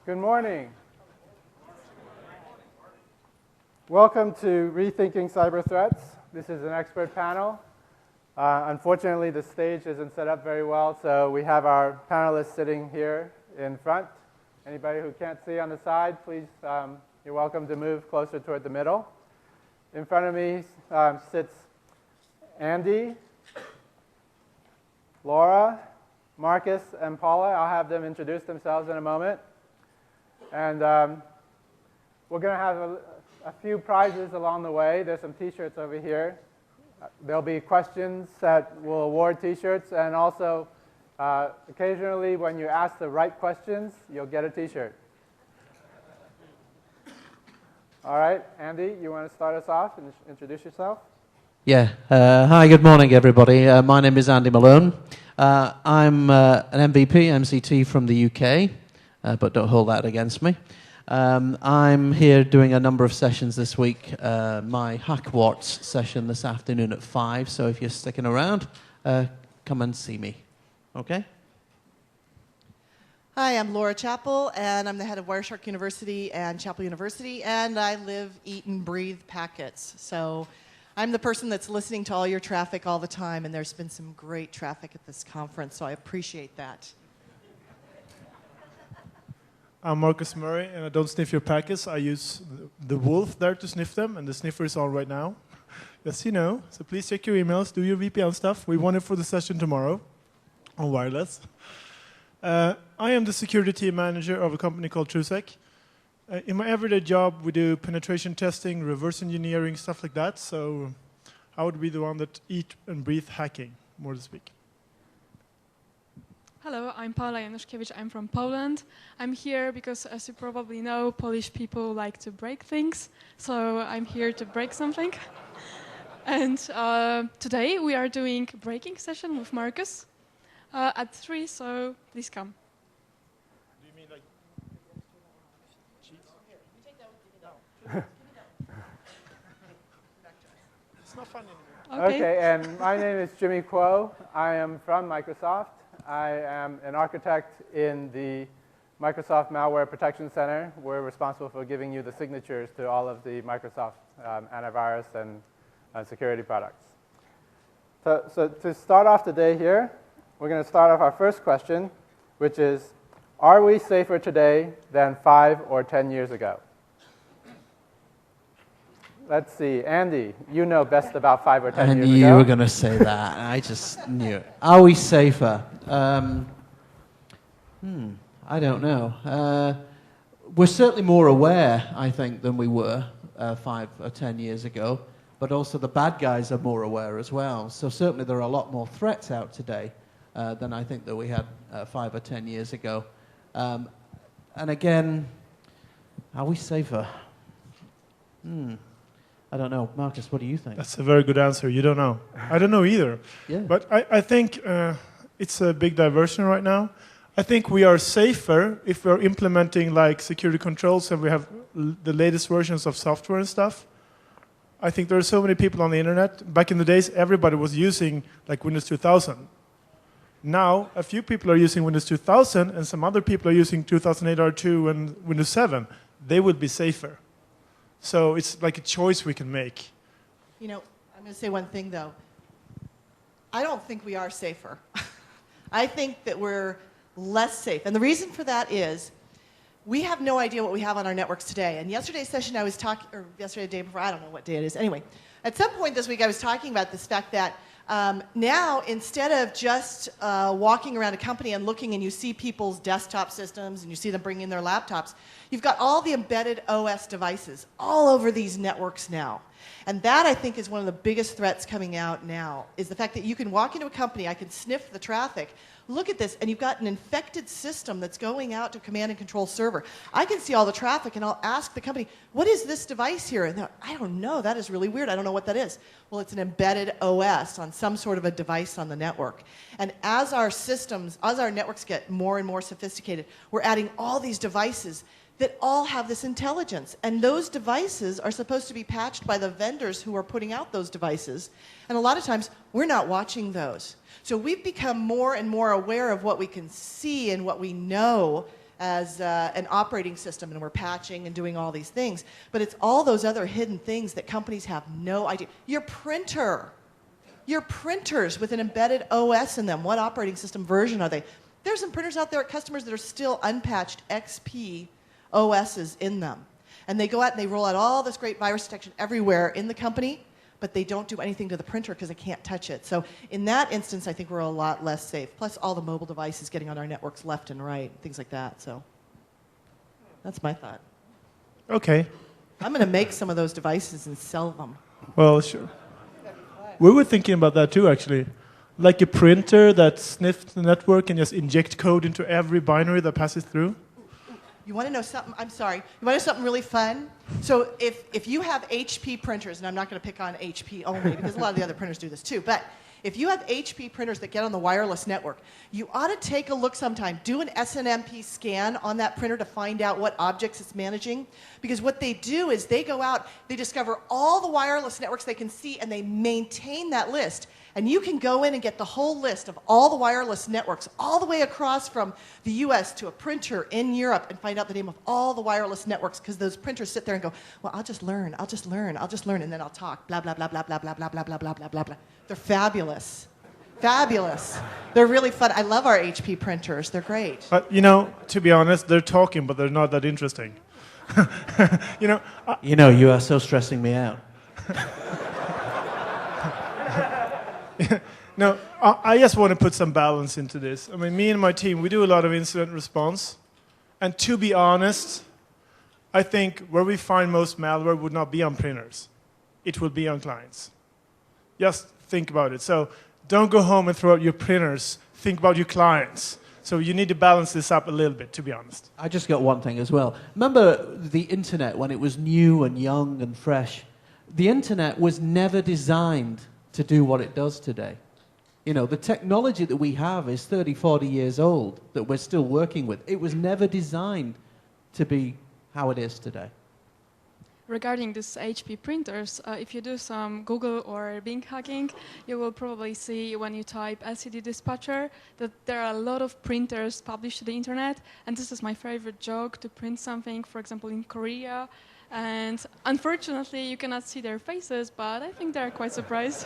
Good morning. Welcome to Rethinking Cyber Threats. This is an expert panel. Unfortunately, the stage isn't set up very well, so we have our panelists sitting here in front. Anybody who can't see on the side, please, you're welcome to move closer toward the middle. In front of me sits Andy, Laura, Marcus, and Paula. I'll have them introduce themselves in a moment. And we're going to have a few prizes along the way. There's some T-shirts over here. There'll be questions that will award T-shirts, and also occasionally when you ask the right questions, you'll get a T-shirt. All right, Andy, you want to start us off and introduce yourself? Yeah. Hi, good morning, everybody. My name is Andy Malone. I'm an MVP, MCT from the UK, but don't hold that against me. I'm here doing a number of sessions this week. My HackWatts session this afternoon at 5, so if you're sticking around, come and see me. Okay? Hi, I'm Laura Chappell, and I'm the head of Wireshark University and Chapel University, and I live, eat, and breathe packets. So I'm the person that's listening to all your traffic all the time, and there's been some great traffic at this conference, so I appreciate that. I'm Marcus Murray, and I don't sniff your packets. I use the wolf there to sniff them, and the sniffer is on right now. Yes, you know. So please check your emails, do your VPN stuff. We want it for the session tomorrow on wireless. I am the security team manager of a company called TrueSec. In my everyday job, we do penetration testing, reverse engineering, stuff like that. So I would be the one that eat and breathe hacking, more to speak. Hello, I'm Paula Januszkiewicz. I'm from Poland. I'm here because, as you probably know, Polish people like to break things. So I'm here to break something. And today we are doing a breaking session with Marcus at 3, so please come. Do you mean like cheats? Here, it's not fun anymore. Okay, and my name is Jimmy Kuo. I am from Microsoft. I am an architect in the Microsoft Malware Protection Center. We're responsible for giving you the signatures to all of the Microsoft antivirus and security products. So to start off today here, we're going to start off our first question, which is, are we safer today than 5 or 10 years ago? Let's see, Andy, you know best about 5 or 10 years ago. And you were going to say that. I just knew it. Are we safer? I don't know. We're certainly more aware, I think, than we were 5 or 10 years ago. But also the bad guys are more aware as well. So certainly there are a lot more threats out today than I think that we had 5 or 10 years ago. And again, are we safer? I don't know. Marcus, what do you think? That's a very good answer. You don't know. I don't know either. Yeah. But I think it's a big diversion right now. I think we are safer if we're implementing like security controls and we have the latest versions of software and stuff. I think there are so many people on the internet. Back in the days, everybody was using like Windows 2000. Now, a few people are using Windows 2000 and some other people are using 2008 R2 and Windows 7. They would be safer. So it's like a choice we can make. You know, I'm going to say one thing, though. I don't think we are safer. I think that we're less safe. And the reason for that is we have no idea what we have on our networks today. And yesterday's session I was talking, or yesterday, the day before, I don't know what day it is. Anyway, at some point this week I was talking about this fact that now, instead of just walking around a company and looking and you see people's desktop systems and you see them bring in their laptops, you've got all the embedded OS devices all over these networks now. And that, I think, is one of the biggest threats coming out now, is the fact that you can walk into a company, I can sniff the traffic, look at this, and you've got an infected system that's going out to a command and control server. I can see all the traffic, and I'll ask the company, what is this device here? And they're, I don't know, that is really weird, I don't know what that is. Well, it's an embedded OS on some sort of a device on the network. And as our systems, as our networks get more and more sophisticated, we're adding all these devices that all have this intelligence. And those devices are supposed to be patched by the vendors who are putting out those devices. And a lot of times, we're not watching those. So we've become more and more aware of what we can see and what we know as an operating system, and we're patching and doing all these things. But it's all those other hidden things that companies have no idea. Your printers with an embedded OS in them, what operating system version are they? There's some printers out there at customers that are still unpatched XP OSs in them. And they go out and they roll out all this great virus detection everywhere in the company, but they don't do anything to the printer because they can't touch it. So in that instance, I think we're a lot less safe. Plus all the mobile devices getting on our networks left and right, things like that. So that's my thought. Okay. I'm going to make some of those devices and sell them. Well, sure. We were thinking about that too, actually. Like a printer that sniffs the network and just inject code into every binary that passes through. You want to know something? I'm sorry. You want to know something really fun? So if you have HP printers, and I'm not going to pick on HP only because a lot of the other printers do this too, but if you have HP printers that get on the wireless network, you ought to take a look sometime. Do an SNMP scan on that printer to find out what objects it's managing. Because what they do is they go out, they discover all the wireless networks they can see, and they maintain that list. And you can go in and get the whole list of all the wireless networks all the way across from the US to a printer in Europe and find out the name of all the wireless networks, because those printers sit there and go, well, I'll just learn, and then I'll talk, blah, blah, blah, blah, blah, blah, blah, blah, blah, blah, blah, blah, blah. They're fabulous. Fabulous. They're really fun. I love our HP printers. They're great. But, to be honest, they're talking, but they're not that interesting. You are so stressing me out. No, I just want to put some balance into this. I mean, me and my team, we do a lot of incident response. And to be honest, I think where we find most malware would not be on printers. It will be on clients. Just think about it. So don't go home and throw out your printers. Think about your clients. So you need to balance this up a little bit, to be honest. I just got one thing as well. Remember the internet when it was new and young and fresh? The internet was never designed to do what it does today. The technology that we have is 30, 40 years old that we're still working with. It was never designed to be how it is today. Regarding these HP printers, if you do some Google or Bing hacking, you will probably see when you type LCD dispatcher that there are a lot of printers published to the internet, and this is my favorite joke, to print something, for example, in Korea. And unfortunately, you cannot see their faces, but I think they're quite surprised.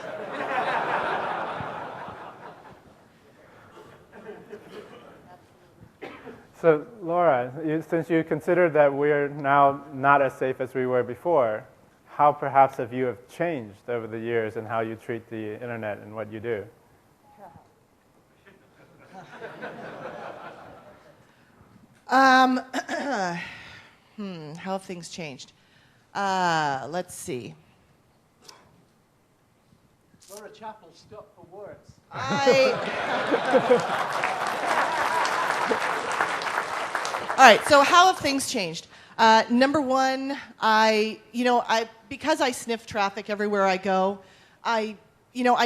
So, Laura, since you consider that we're now not as safe as we were before, how perhaps have you changed over the years in how you treat the internet and what you do? How have things changed? Let's see. Laura Chappell, stop for words. All right, so how have things changed? Number one, because I sniff traffic everywhere I go, I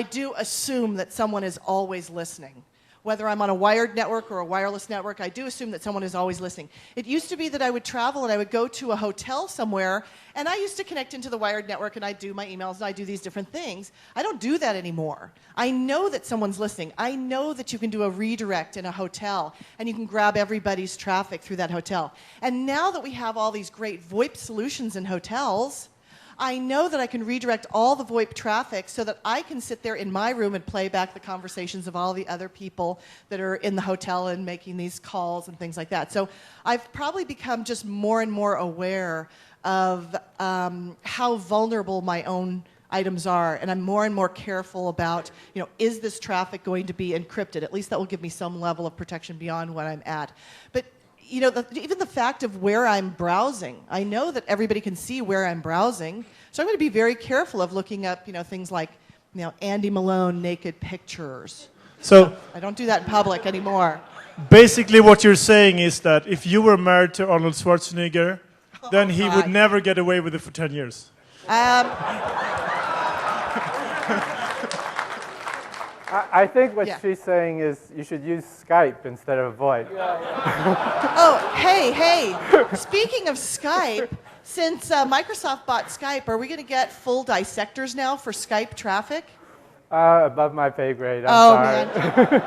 do assume that someone is always listening. Whether I'm on a wired network or a wireless network, I do assume that someone is always listening. It used to be that I would travel and I would go to a hotel somewhere, and I used to connect into the wired network and I'd do my emails and I'd do these different things. I don't do that anymore. I know that someone's listening. I know that you can do a redirect in a hotel and you can grab everybody's traffic through that hotel. And now that we have all these great VoIP solutions in hotels, I know that I can redirect all the VoIP traffic so that I can sit there in my room and play back the conversations of all the other people that are in the hotel and making these calls and things like that. So I've probably become just more and more aware of how vulnerable my own items are, and I'm more and more careful about, is this traffic going to be encrypted? At least that will give me some level of protection beyond what I'm at. But even the fact of where I'm browsing, I know that everybody can see where I'm browsing, so I'm going to be very careful of looking up, things like, Andy Malone naked pictures. So I don't do that in public anymore. basically what you're saying is that if you were married to Arnold Schwarzenegger, then he would never get away with it for 10 years. I think what she's saying is you should use Skype instead of VoIP. Oh, hey. Speaking of Skype, since Microsoft bought Skype, are we going to get full dissectors now for Skype traffic? Above my pay grade, I'm sorry. Man.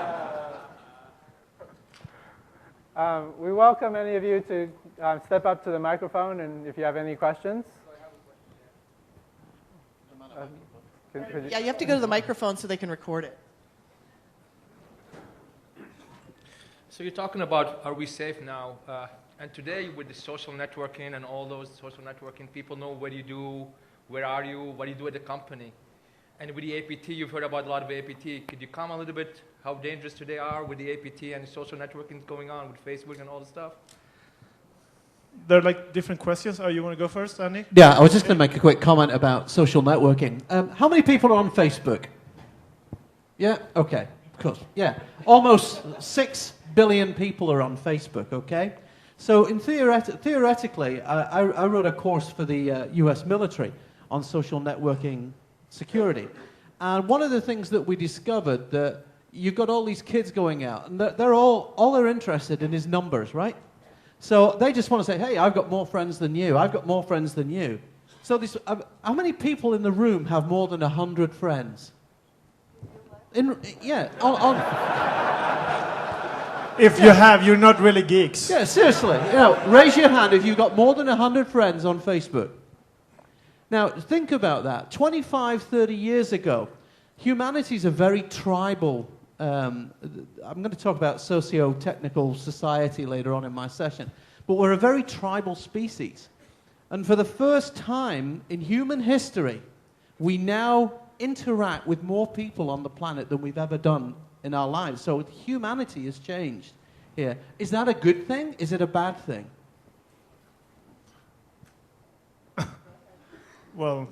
We welcome any of you to step up to the microphone, and if you have any questions. Yeah, you have to go to the microphone so they can record it. So you're talking about, are we safe now? And today with the social networking and all those social networking, people know what you do, where are you, what do you do at the company. And with the APT, you've heard about a lot of APT. Could you comment a little bit how dangerous today are with the APT and the social networking going on with Facebook and all the stuff? There are like different questions. Oh, you want to go first, Andy? Yeah, I was just going to make a quick comment about social networking. How many people are on Facebook? Yeah, okay, of course. Yeah, almost 6 billion people are on Facebook, okay? So in theoretically, I wrote a course for the US military on social networking security. And one of the things that we discovered that you've got all these kids going out, and they're all they're interested in is numbers, right? So they just want to say, hey, I've got more friends than you. I've got more friends than you. So this, how many people in the room have more than 100 friends? Yeah, If you have, you're not really geeks. Yeah, seriously. You know, raise your hand if you've got more than 100 friends on Facebook. Now, think about that. 25, 30 years ago, humanity's a very tribal. I'm going to talk about socio-technical society later on in my session. But we're a very tribal species. And for the first time in human history, we now interact with more people on the planet than we've ever done in our lives. So humanity has changed here. Is that a good thing? Is it a bad thing? Well,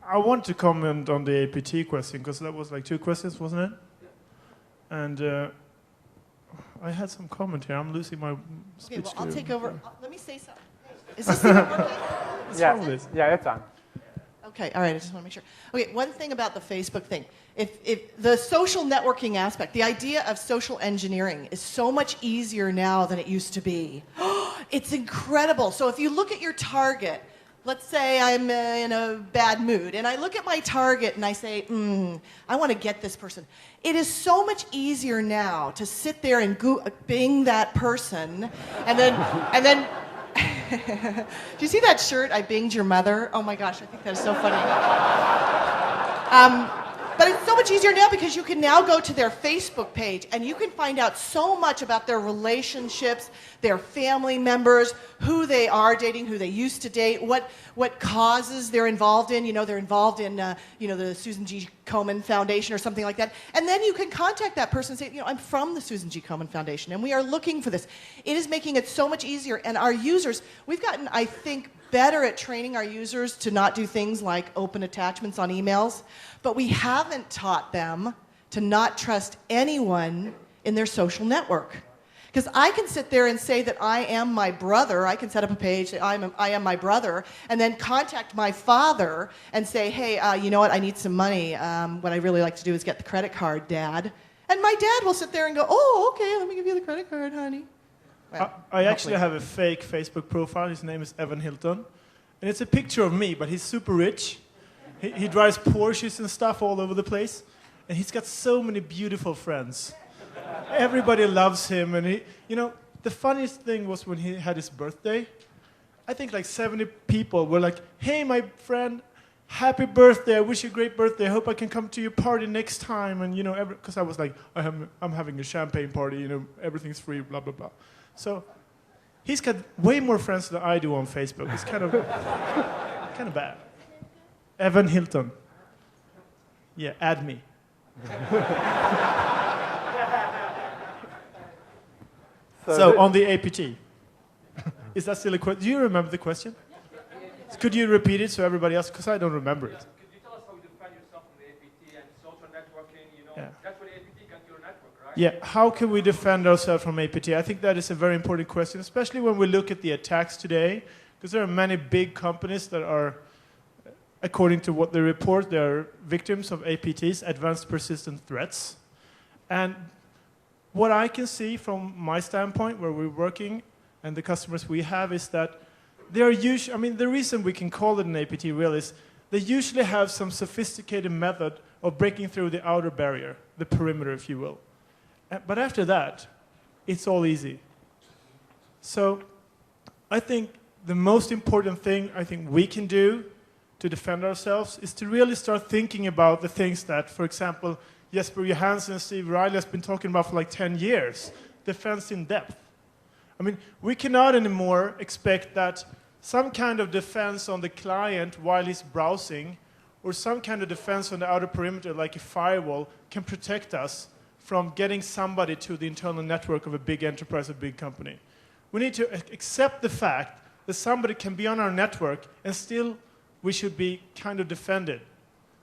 I want to comment on the APT question, because that was like 2 questions, wasn't it? And I had some comment here. I'm losing my speech. Okay, well, I'll take over. Let me say something. Is this even working? Yeah, it's on. Okay, all right, I just want to make sure. Okay, one thing about the Facebook thing. If the social networking aspect, the idea of social engineering is so much easier now than it used to be. It's incredible. So if you look at your target, let's say I'm in a bad mood, and I look at my target and I say, I want to get this person. It is so much easier now to sit there and Bing that person, and then do you see that shirt, I binged your mother? Oh my gosh, I think that is so funny. But it's so much easier now because you can now go to their Facebook page and you can find out so much about their relationships, their family members, who they are dating, who they used to date, what causes they're involved in. You know, they're involved in, the Susan G. Komen Foundation or something like that. And then you can contact that person and say, I'm from the Susan G. Komen Foundation and we are looking for this. It is making it so much easier. And our users, we've gotten, I think, better at training our users to not do things like open attachments on emails, but we haven't taught them to not trust anyone in their social network. Because I can sit there and say that I am my brother. I can set up a page, say I am my brother, and then contact my father and say, hey, you know what, I need some money. What I really like to do is get the credit card, Dad. And my dad will sit there and go, oh, okay, let me give you the credit card, honey. Well, I actually have a fake Facebook profile. His name is Evan Hilton. And it's a picture of me, but he's super rich. He drives Porsches and stuff all over the place. And he's got so many beautiful friends. Everybody loves him. And the funniest thing was when he had his birthday. I think like 70 people were like, hey, my friend, happy birthday. I wish you a great birthday. I hope I can come to your party next time. And, because I was like, I'm having a champagne party. Everything's free, blah, blah, blah. So he's got way more friends than I do on Facebook. It's kind of bad. Evan Hilton. Yeah, add me. So on the APT, is that still a question? Do you remember the question? Could you repeat it so everybody else, because I don't remember it. Could you tell us how you defend yourself from the APT and social networking? Yeah. That's what the APT got your network, right? Yeah, how can we defend ourselves from APT? I think that is a very important question, especially when we look at the attacks today, because there are many big companies that are, according to what they report, they are victims of APTs, advanced persistent threats. And what I can see from my standpoint, where we're working, and the customers we have, is that they are usually, the reason we can call it an APT really is they usually have some sophisticated method of breaking through the outer barrier, the perimeter, if you will. But after that, it's all easy. So I think the most important thing I think we can do to defend ourselves is to really start thinking about the things that, for example, Jesper Johansson and Steve Riley has been talking about for like 10 years, defense in depth. I mean, we cannot anymore expect that some kind of defense on the client while he's browsing or some kind of defense on the outer perimeter like a firewall can protect us from getting somebody to the internal network of a big enterprise, a big company. We need to accept the fact that somebody can be on our network and still we should be kind of defended.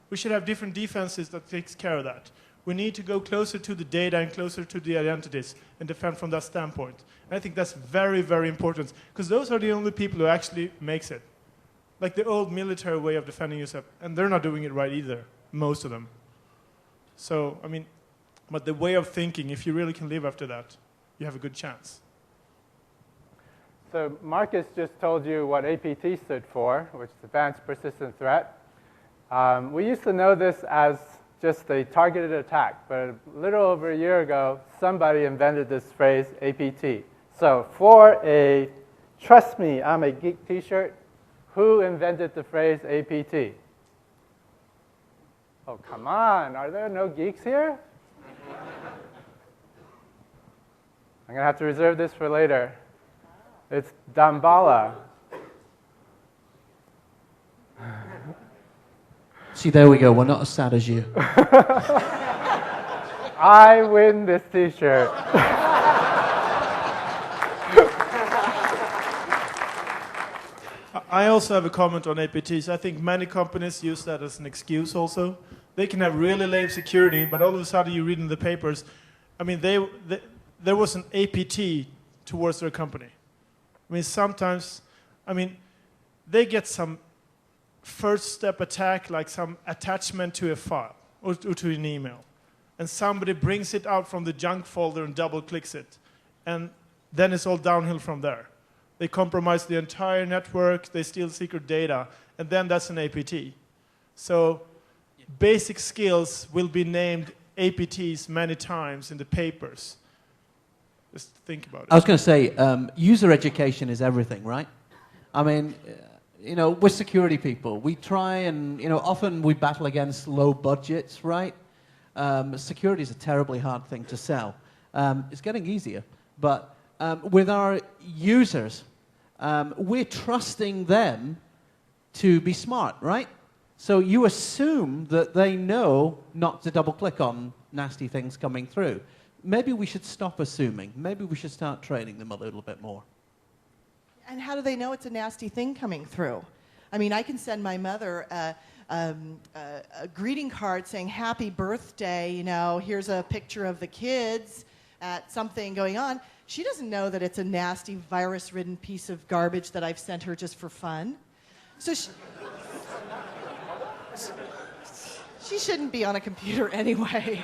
We should have different defenses that takes care of that. We need to go closer to the data and closer to the identities and defend from that standpoint. And I think that's very, very important because those are the only people who actually makes it. Like the old military way of defending yourself, and they're not doing it right either, most of them. So, I mean, but the way of thinking, if you really can live after that, you have a good chance. So Marcus just told you what APT stood for, which is Advanced Persistent Threat. We used to know this as just a targeted attack, but a little over a year ago, somebody invented this phrase, APT. So for a Trust Me, I'm a Geek t-shirt, who invented the phrase APT? Oh, come on, are there no geeks here? I'm going to have to reserve this for later. It's Damballa. See, there we go. We're not as sad as you. I win this t-shirt. I also have a comment on APTs. I think many companies use that as an excuse also. They can have really lame security, but all of a sudden you read in the papers, I mean, there was an APT towards their company. I mean, sometimes, I mean, they get some first step attack, like some attachment to a file or to an email. And somebody brings it out from the junk folder and double clicks it. And then it's all downhill from there. They compromise the entire network, they steal secret data, and then that's an APT. So basic skills will be named APTs many times in the papers. Just think about it. I was going to say, user education is everything, right? I mean, you know, we're security people. We try and, you know, often we battle against low budgets, right? Security is a terribly hard thing to sell. It's getting easier. But with our users, we're trusting them to be smart, right? So you assume that they know not to double-click on nasty things coming through. Maybe we should stop assuming. Maybe we should start training them a little bit more. And how do they know it's a nasty thing coming through? I mean, I can send my mother a greeting card saying, happy birthday, you know, here's a picture of the kids at something going on. She doesn't know that it's a nasty, virus-ridden piece of garbage that I've sent her just for fun. So she shouldn't be on a computer anyway.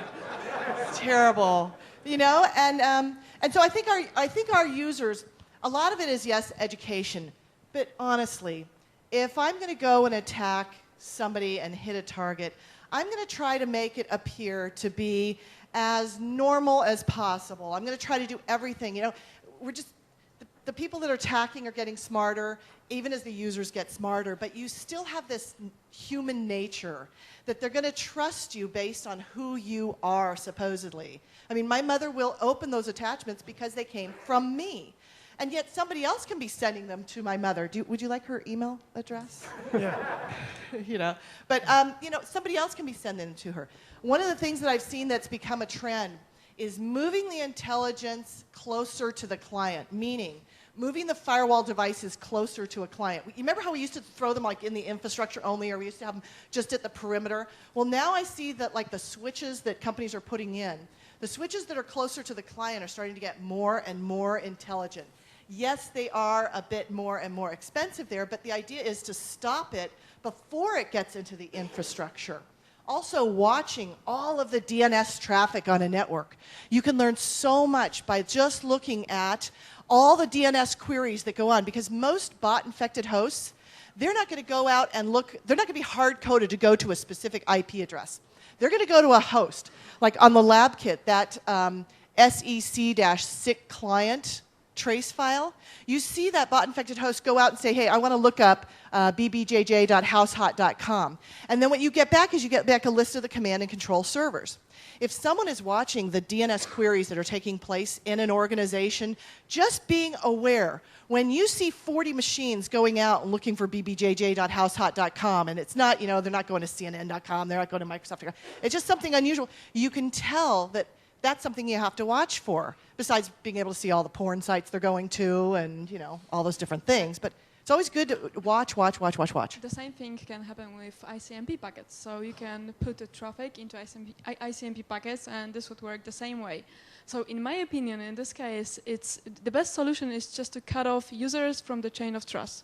It's terrible, you know. And so I think our users, a lot of it is, yes, education. But honestly, if I'm going to go and attack somebody and hit a target, I'm going to try to make it appear to be as normal as possible. I'm going to try to do everything. You know, we're just, the people that are attacking are getting smarter, even as the users get smarter, but you still have this human nature that they're going to trust you based on who you are, supposedly. I mean, my mother will open those attachments because they came from me. And yet somebody else can be sending them to my mother. Would you like her email address? Yeah. You know, but you know, somebody else can be sending them to her. One of the things that I've seen that's become a trend is moving the intelligence closer to the client, meaning moving the firewall devices closer to a client. You remember how we used to throw them like in the infrastructure only, or we used to have them just at the perimeter? Well, now I see that like the switches that companies are putting in, the switches that are closer to the client are starting to get more and more intelligent. Yes, they are a bit more and more expensive there, but the idea is to stop it before it gets into the infrastructure. Also, watching all of the DNS traffic on a network. You can learn so much by just looking at all the DNS queries that go on, because most bot-infected hosts, they're not going to go out and look, they're not going to be hard-coded to go to a specific IP address. They're going to go to a host, like on the lab kit, that sec-sick client trace file, you see that bot-infected host go out and say, hey, I want to look up bbjj.househot.com. And then what you get back is you get back a list of the command and control servers. If someone is watching the DNS queries that are taking place in an organization, just being aware, when you see 40 machines going out and looking for bbjj.househot.com, and it's not, they're not going to CNN.com, they're not going to Microsoft.com, it's just something unusual, you can tell that that's something you have to watch for, besides being able to see all the porn sites they're going to and, all those different things. But it's always good to watch. The same thing can happen with ICMP packets. So you can put the traffic into ICMP packets, and this would work the same way. So in my opinion, in this case, the best solution is just to cut off users from the chain of trust.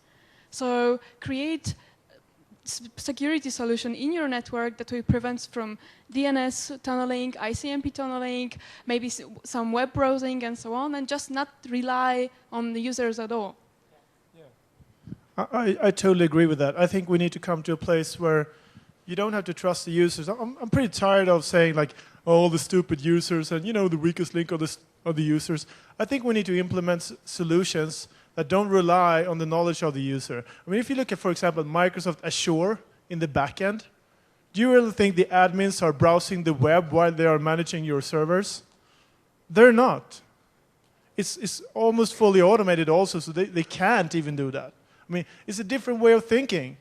So create security solution in your network that will prevent from DNS tunneling, ICMP tunneling, maybe some web browsing and so on, and just not rely on the users at all. I totally agree with that. I think we need to come to a place where you don't have to trust the users. I'm pretty tired of saying like, all the stupid users and the weakest link are the users. I think we need to implement solutions that don't rely on the knowledge of the user. I mean, if you look at, for example, Microsoft Azure in the backend, do you really think the admins are browsing the web while they are managing your servers? They're not. It's almost fully automated also, so they can't even do that. I mean, it's a different way of thinking.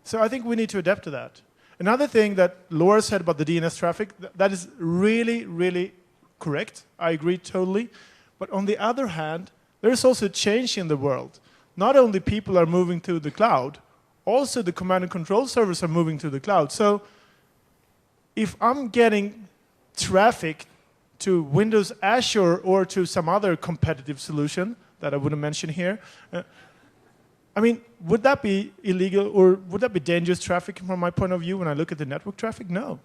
So I think we need to adapt to that. Another thing that Laura said about the DNS traffic, that is really, really correct. I agree totally. But on the other hand, there is also a change in the world. Not only people are moving to the cloud, also the command and control servers are moving to the cloud. So if I'm getting traffic to Windows Azure or to some other competitive solution that I wouldn't mention here, I mean, would that be illegal or would that be dangerous traffic from my point of view when I look at the network traffic? No.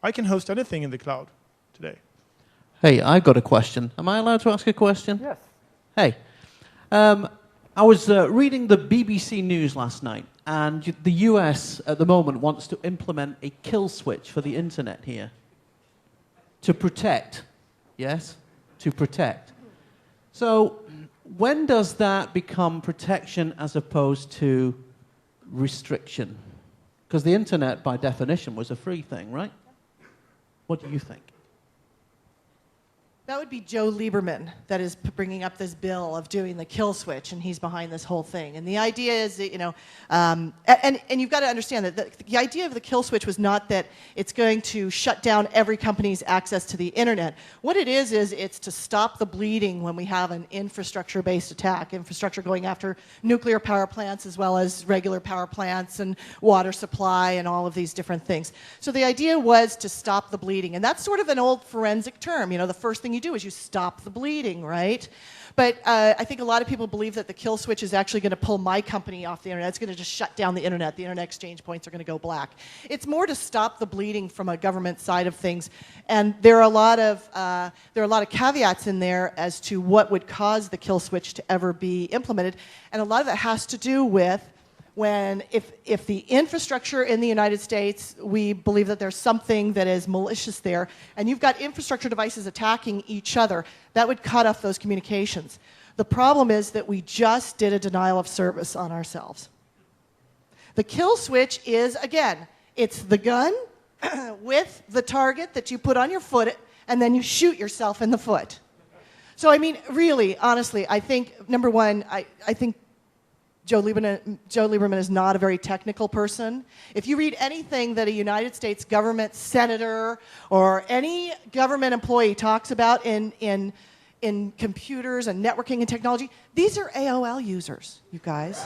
I can host anything in the cloud today. Hey, I've got a question. Am I allowed to ask a question? Yes. Hey, I was reading the BBC News last night, and the US at the moment wants to implement a kill switch for the internet here to protect. Yes? To protect. So when does that become protection as opposed to restriction? Because the internet, by definition, was a free thing, right? What do you think? That would be Joe Lieberman that is bringing up this bill of doing the kill switch, and he's behind this whole thing. And the idea is that, and you've got to understand that the idea of the kill switch was not that it's going to shut down every company's access to the internet. What it is it's to stop the bleeding when we have an infrastructure-based attack, infrastructure going after nuclear power plants as well as regular power plants and water supply and all of these different things. So the idea was to stop the bleeding, and that's sort of an old forensic term. The first thing you do is you stop the bleeding, right? But I think a lot of people believe that the kill switch is actually going to pull my company off the internet. It's going to just shut down the internet. The internet exchange points are going to go black. It's more to stop the bleeding from a government side of things. And there are a lot of caveats in there as to what would cause the kill switch to ever be implemented. And a lot of that has to do with if the infrastructure in the United States, we believe that there's something that is malicious there, and you've got infrastructure devices attacking each other, that would cut off those communications. The problem is that we just did a denial of service on ourselves. The kill switch is, again, it's the gun with the target that you put on your foot, and then you shoot yourself in the foot. So, I mean, really, honestly, I think, number one, I think Joe Lieberman is not a very technical person. If you read anything that a United States government senator or any government employee talks about in computers and networking and technology, these are AOL users, you guys.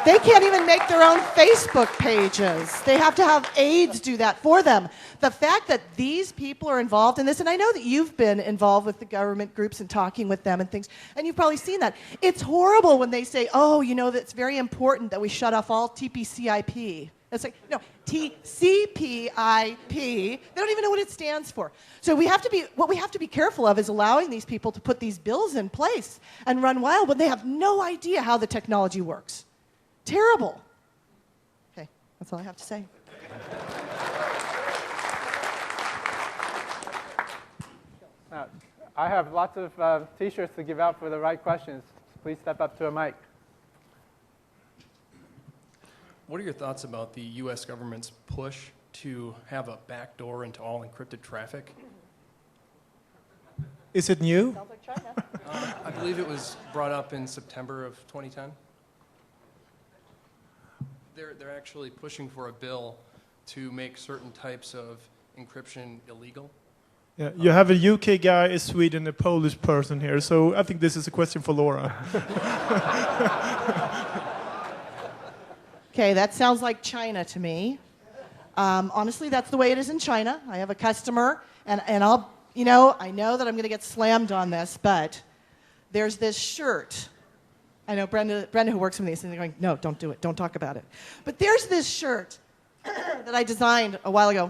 They can't even make their own Facebook pages. They have to have aides do that for them. The fact that these people are involved in this, and I know that you've been involved with the government groups and talking with them and things, and you've probably seen that. It's horrible when they say, oh, it's very important that we shut off all TCP/IP. It's like, no, TCP/IP. They don't even know what it stands for. So what we have to be careful of is allowing these people to put these bills in place and run wild when they have no idea how the technology works. Terrible. Okay, that's all I have to say. Now, I have lots of T-shirts to give out for the right questions. Please step up to a mic. What are your thoughts about the U.S. government's push to have a backdoor into all encrypted traffic? Is it new? Sounds like China. I believe it was brought up in September of 2010. They're actually pushing for a bill to make certain types of encryption illegal. Yeah, you have a UK guy, a Sweden, a Polish person here, so I think this is a question for Laura. Okay, that sounds like China to me. Honestly, that's the way it is in China. I have a customer, and I'll, I know that I'm going to get slammed on this, but there's this shirt. I know Brenda who works with me, is going, no, don't do it. Don't talk about it. But there's this shirt that I designed a while ago.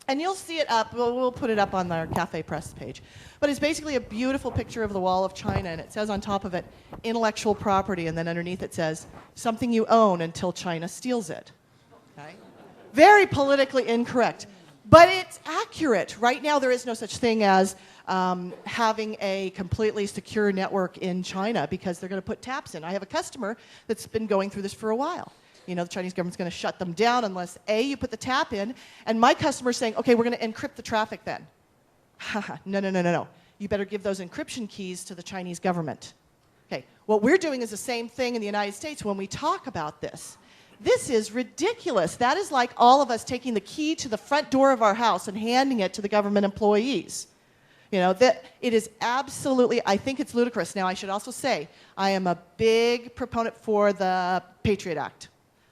And you'll see it up. We'll put it up on our Cafe Press page. But it's basically a beautiful picture of the wall of China, and it says on top of it, intellectual property, and then underneath it says, something you own until China steals it. Okay? Very politically incorrect. But it's accurate. Right now, there is no such thing as having a completely secure network in China because they're going to put taps in. I have a customer that's been going through this for a while. The Chinese government's going to shut them down unless, A, you put the tap in, and my customer's saying, okay, we're going to encrypt the traffic then. No. You better give those encryption keys to the Chinese government. Okay, what we're doing is the same thing in the United States when we talk about this. This is ridiculous. That is like all of us taking the key to the front door of our house and handing it to the government employees. That it is absolutely, I think it's ludicrous. Now, I should also say, I am a big proponent for the Patriot Act.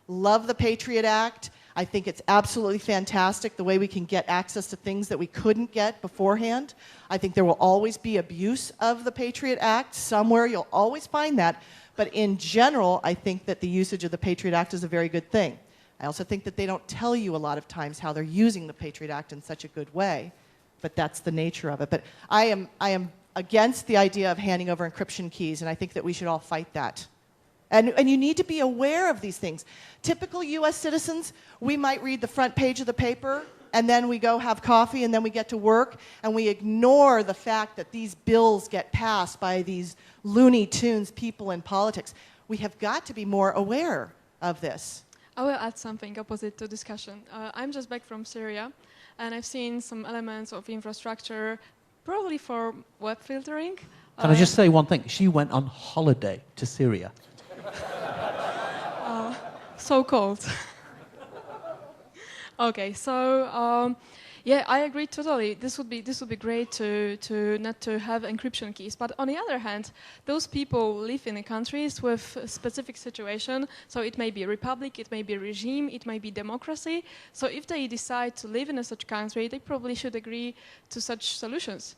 Love the Patriot Act. I think it's absolutely fantastic the way we can get access to things that we couldn't get beforehand. I think there will always be abuse of the Patriot Act. Somewhere you'll always find that. But in general, I think that the usage of the Patriot Act is a very good thing. I also think that they don't tell you a lot of times how they're using the Patriot Act in such a good way. But that's the nature of it. But I am against the idea of handing over encryption keys, and I think that we should all fight that. And you need to be aware of these things. Typical U.S. citizens, we might read the front page of the paper, and then we go have coffee, and then we get to work, and we ignore the fact that these bills get passed by these Looney Tunes people in politics. We have got to be more aware of this. I will add something opposite to discussion. I'm just back from Syria, and I've seen some elements of infrastructure, probably for web filtering. Can I just say one thing? She went on holiday to Syria. So cold. Okay, so yeah, I agree totally. This would be great to not to have encryption keys. But on the other hand, those people live in countries with a specific situation. So it may be a republic, it may be a regime, it may be democracy. So if they decide to live in such country, they probably should agree to such solutions.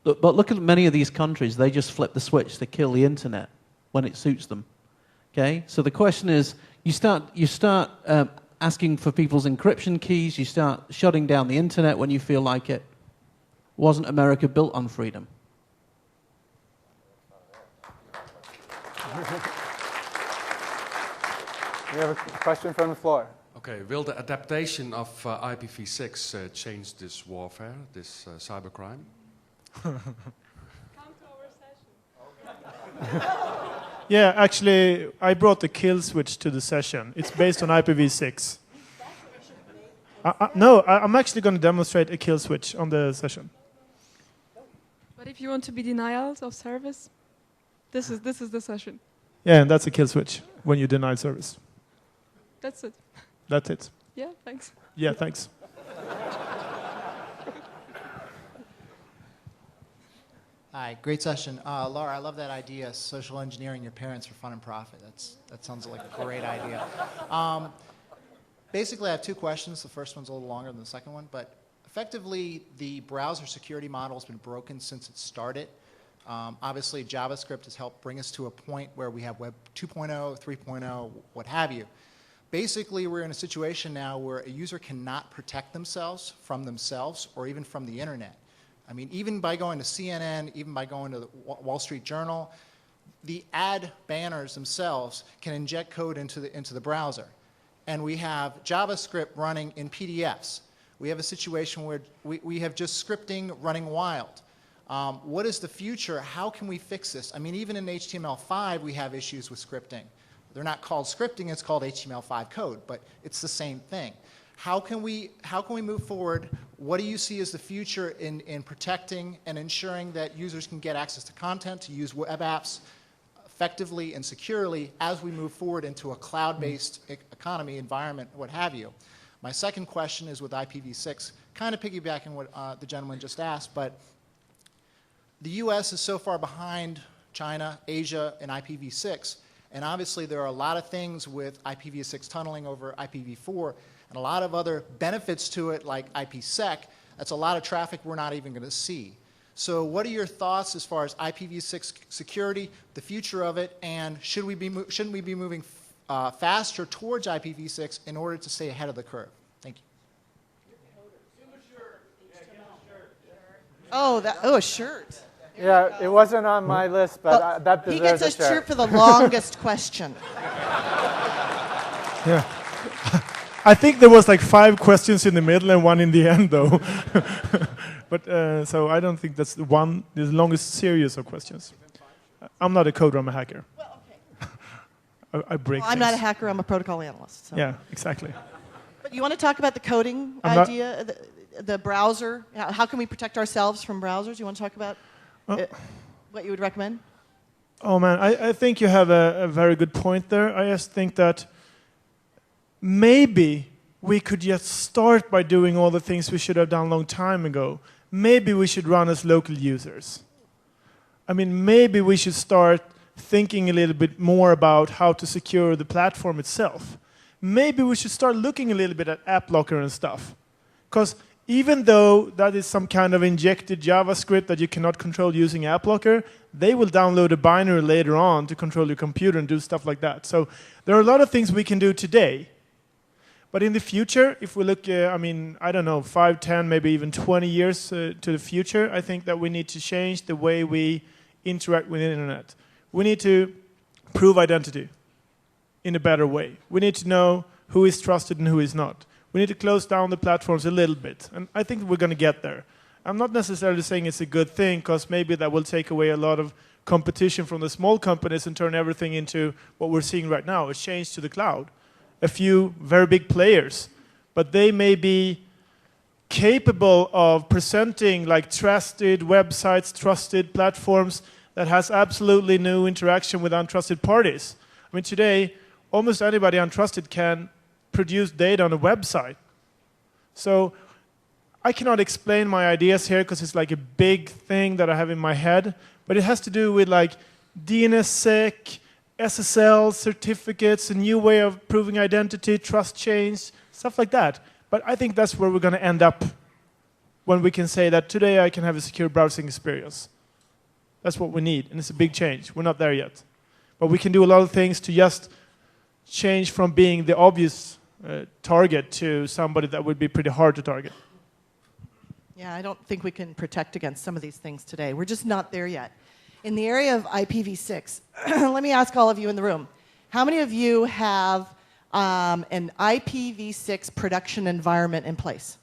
But look at many of these countries. They just flip the switch to kill the internet when it suits them. Okay, so the question is, you start asking for people's encryption keys, you start shutting down the internet when you feel like it. Wasn't America built on freedom? We have a question from the floor. Okay, will the adaptation of IPv6 change this warfare, this cybercrime? Come to our session. Yeah, actually, I brought the kill switch to the session. It's based on IPv6. No, I'm actually going to demonstrate a kill switch on the session. But if you want to be denial of service, this is the session. Yeah, and that's a kill switch when you deny service. That's it. That's it. Yeah, thanks. Yeah, thanks. Hi, great session. Laura, I love that idea, social engineering your parents for fun and profit. That sounds like a great idea. Basically, I have two questions. The first one's a little longer than the second one, but effectively, the browser security model has been broken since it started. Obviously, JavaScript has helped bring us to a point where we have Web 2.0, 3.0, what have you. Basically, we're in a situation now where a user cannot protect themselves or even from the internet. I mean, even by going to CNN, even by going to the Wall Street Journal, the ad banners themselves can inject code into the browser. And we have JavaScript running in PDFs. We have a situation where we have just scripting running wild. What is the future? How can we fix this? I mean, even in HTML5, we have issues with scripting. They're not called scripting, it's called HTML5 code, but it's the same thing. How can we move forward? What do you see as the future in protecting and ensuring that users can get access to content, to use web apps effectively and securely as we move forward into a cloud-based economy, environment, what have you? My second question is with IPv6, kind of piggybacking what the gentleman just asked, but the US is so far behind China, Asia, and IPv6, and obviously there are a lot of things with IPv6 tunneling over IPv4 and a lot of other benefits to it like IPsec. That's a lot of traffic we're not even going to see. So what are your thoughts as far as IPv6 security, the future of it, and shouldn't we be moving faster towards IPv6 in order to stay ahead of the curve? Thank you. Oh, a shirt. Yeah, it wasn't on my list, but that He deserves gets a a shirt for the longest question. Yeah. I think there was like 5 questions in the middle and 1 in the end, though. But so I don't think that's the longest series of questions. I'm not a coder, I'm a hacker. Well, okay. I break I'm not a things. hacker, I'm a protocol analyst. So. Yeah, exactly. But you want to talk about the coding idea, the browser? How can we protect ourselves from browsers? You want to talk about what you would recommend? Oh man, I think you have a very good point there. I just think that maybe we could just start by doing all the things we should have done a long time ago. Maybe we should run as local users. I mean, maybe we should start thinking a little bit more about how to secure the platform itself. Maybe we should start looking a little bit at app locker and stuff. Because even though that is some kind of injected JavaScript that you cannot control using app locker, they will download a binary later on to control your computer and do stuff like that. So there are a lot of things we can do today. But in the future, if we look, I mean, I don't know, 5, 10, maybe even 20 years to the future, I think that we need to change the way we interact with the internet. We need to prove identity in a better way. We need to know who is trusted and who is not. We need to close down the platforms a little bit. And I think we're going to get there. I'm not necessarily saying it's a good thing, because maybe that will take away a lot of competition from the small companies and turn everything into what we're seeing right now, a change to the cloud. A few very big players, but they may be capable of presenting like trusted websites, trusted platforms that has absolutely no interaction with untrusted parties. I mean, today, almost anybody untrusted can produce data on a website. So I cannot explain my ideas here because it's like a big thing that I have in my head, but it has to do with like DNSSEC, SSL certificates, a new way of proving identity, trust chains, stuff like that. But I think that's where we're going to end up when we can say that today I can have a secure browsing experience. That's what we need, and it's a big change. We're not there yet. But we can do a lot of things to just change from being the obvious target to somebody that would be pretty hard to target. Yeah, I don't think we can protect against some of these things today. We're just not there yet. In the area of IPv6, let me ask all of you in the room, how many of you have an IPv6 production environment in place?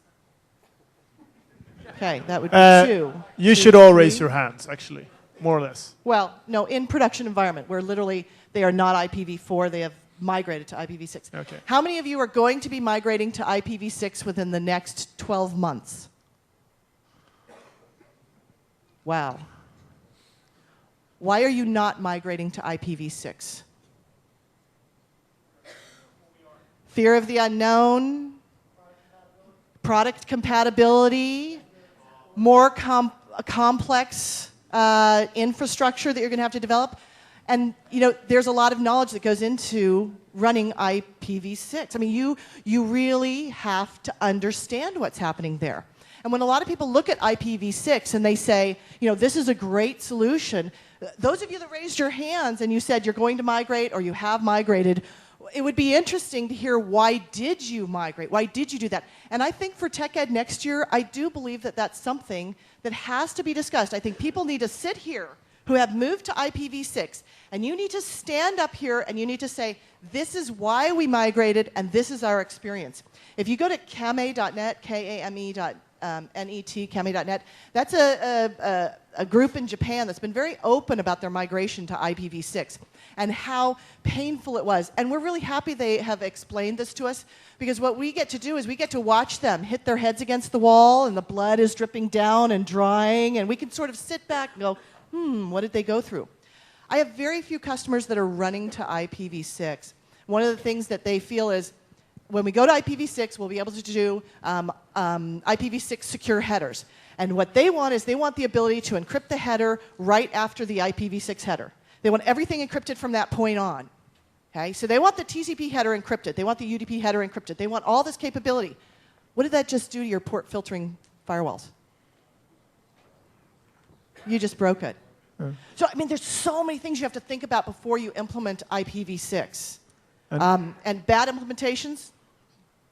Okay, that would be 2. You should all raise your hands, actually, more or less. Well, no, in production environment, where literally they are not IPv4, they have migrated to IPv6. Okay. How many of you are going to be migrating to IPv6 within the next 12 months? Wow. Why are you not migrating to IPv6? Fear of the unknown, product compatibility, more complex infrastructure that you're going to have to develop. And you know, there's a lot of knowledge that goes into running IPv6. I mean, you really have to understand what's happening there. And when a lot of people look at IPv6 and they say, you know, this is a great solution, those of you that raised your hands and you said you're going to migrate or you have migrated, it would be interesting to hear, why did you migrate? Why did you do that? And I think for Tech Ed next year, I do believe that that's something that has to be discussed. I think people need to sit here who have moved to IPv6, and you need to stand up here and you need to say, this is why we migrated and this is our experience. If you go to kame.net, K-A-M-E.net, Net, Kami.net. That's a group in Japan that's been very open about their migration to IPv6 and how painful it was. And we're really happy they have explained this to us, because what we get to do is we get to watch them hit their heads against the wall and the blood is dripping down and drying, and we can sort of sit back and go, what did they go through? I have very few customers that are running to IPv6. One of the things that they feel is, when we go to IPv6, we'll be able to do IPv6 secure headers. And what they want is they want the ability to encrypt the header right after the IPv6 header. They want everything encrypted from that point on. Okay? So they want the TCP header encrypted. They want the UDP header encrypted. They want all this capability. What did that just do to your port filtering firewalls? You just broke it. So, I mean, there's so many things you have to think about before you implement IPv6. And bad implementations,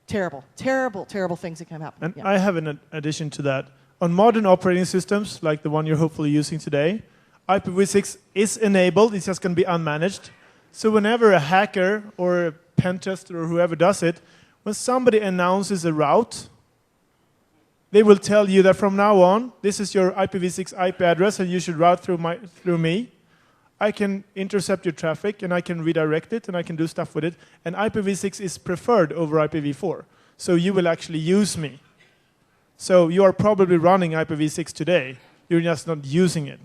terrible, terrible, terrible things that can happen. And I have an addition to that. On modern operating systems, like the one you're hopefully using today, IPv6 is enabled. It's just going to be unmanaged. So whenever a hacker or a pen tester or whoever does it, when somebody announces a route, they will tell you that from now on, this is your IPv6 IP address and you should route through me. I can intercept your traffic and I can redirect it and I can do stuff with it. And IPv6 is preferred over IPv4. So you will actually use me. So you are probably running IPv6 today. You're just not using it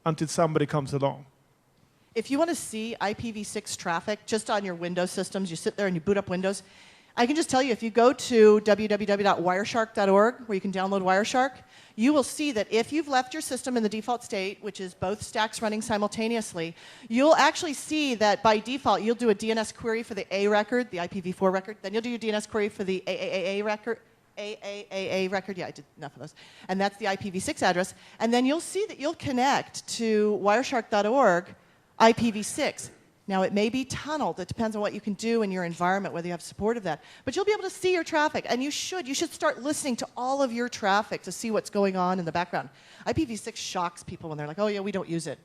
until somebody comes along. If you want to see IPv6 traffic just on your Windows systems, you sit there and you boot up Windows, I can just tell you, if you go to www.wireshark.org, where you can download Wireshark, you will see that if you've left your system in the default state, which is both stacks running simultaneously, you'll actually see that by default, you'll do a DNS query for the A record, the IPv4 record, then you'll do your DNS query for the AAA record, yeah, I did enough of those, and that's the IPv6 address, and then you'll see that you'll connect to wireshark.org IPv6. Now, it may be tunneled. It depends on what you can do in your environment, whether you have support of that. But you'll be able to see your traffic, and you should start listening to all of your traffic to see what's going on in the background. IPv6 shocks people when they're like, oh, yeah, we don't use it.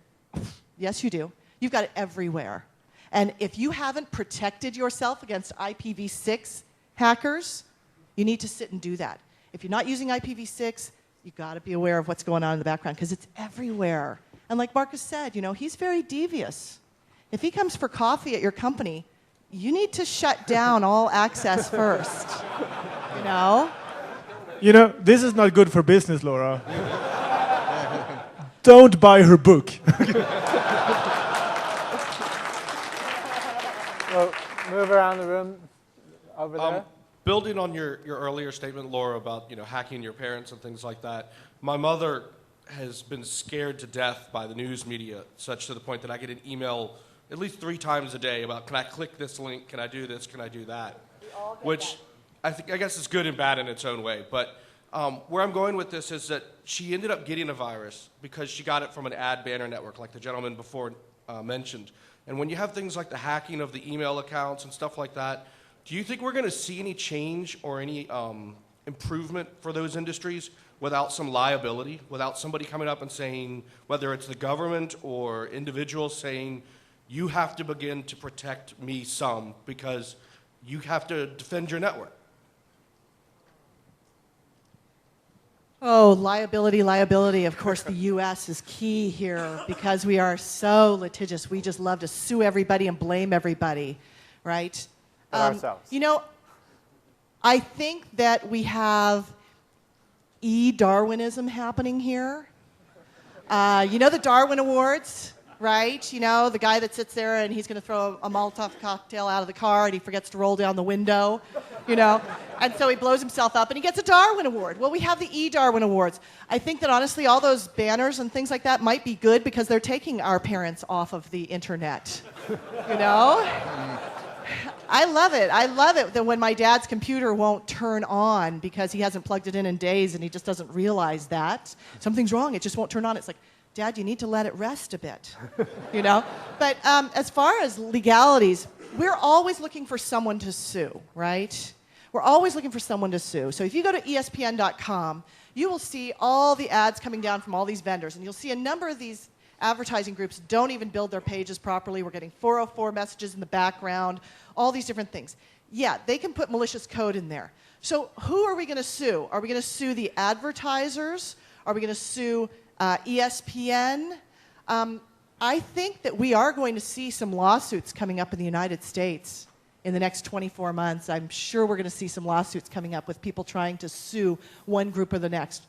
Yes, you do. You've got it everywhere. And if you haven't protected yourself against IPv6 hackers, you need to sit and do that. If you're not using IPv6, you've got to be aware of what's going on in the background, because it's everywhere. And like Marcus said, he's very devious. If he comes for coffee at your company, you need to shut down all access first. This is not good for business, Laura. Don't buy her book. We'll move around the room over there. Building on your earlier statement, Laura, about hacking your parents and things like that, my mother has been scared to death by the news media, such to the point that I get an email at least 3 times a day about, can I click this link, can I do this, can I do that? Which I guess is good and bad in its own way. But where I'm going with this is that she ended up getting a virus because she got it from an ad banner network, like the gentleman before mentioned. And when you have things like the hacking of the email accounts and stuff like that, do you think we're going to see any change or any improvement for those industries without some liability, without somebody coming up and saying, whether it's the government or individuals saying, you have to begin to protect me some because you have to defend your network? Oh, liability. Of course, the U.S. is key here because we are so litigious. We just love to sue everybody and blame everybody, right? Ourselves. I think that we have Darwinism happening here. The Darwin Awards? Right? The guy that sits there and he's going to throw a Molotov cocktail out of the car and he forgets to roll down the window, And so he blows himself up and he gets a Darwin Award. Well, we have the Darwin Awards. I think that honestly all those banners and things like that might be good because they're taking our parents off of the internet. I love it. I love it that when my dad's computer won't turn on because he hasn't plugged it in days and he just doesn't realize that. Something's wrong. It just won't turn on. It's like, Dad, you need to let it rest a bit, But as far as legalities, we're always looking for someone to sue, right? We're always looking for someone to sue. So if you go to ESPN.com, you will see all the ads coming down from all these vendors, and you'll see a number of these advertising groups don't even build their pages properly. We're getting 404 messages in the background, all these different things. Yeah, they can put malicious code in there. So who are we going to sue? Are we going to sue the advertisers? Are we going to sue ESPN? I think that we are going to see some lawsuits coming up in the United States in the next 24 months. I'm sure we're going to see some lawsuits coming up with people trying to sue one group or the next.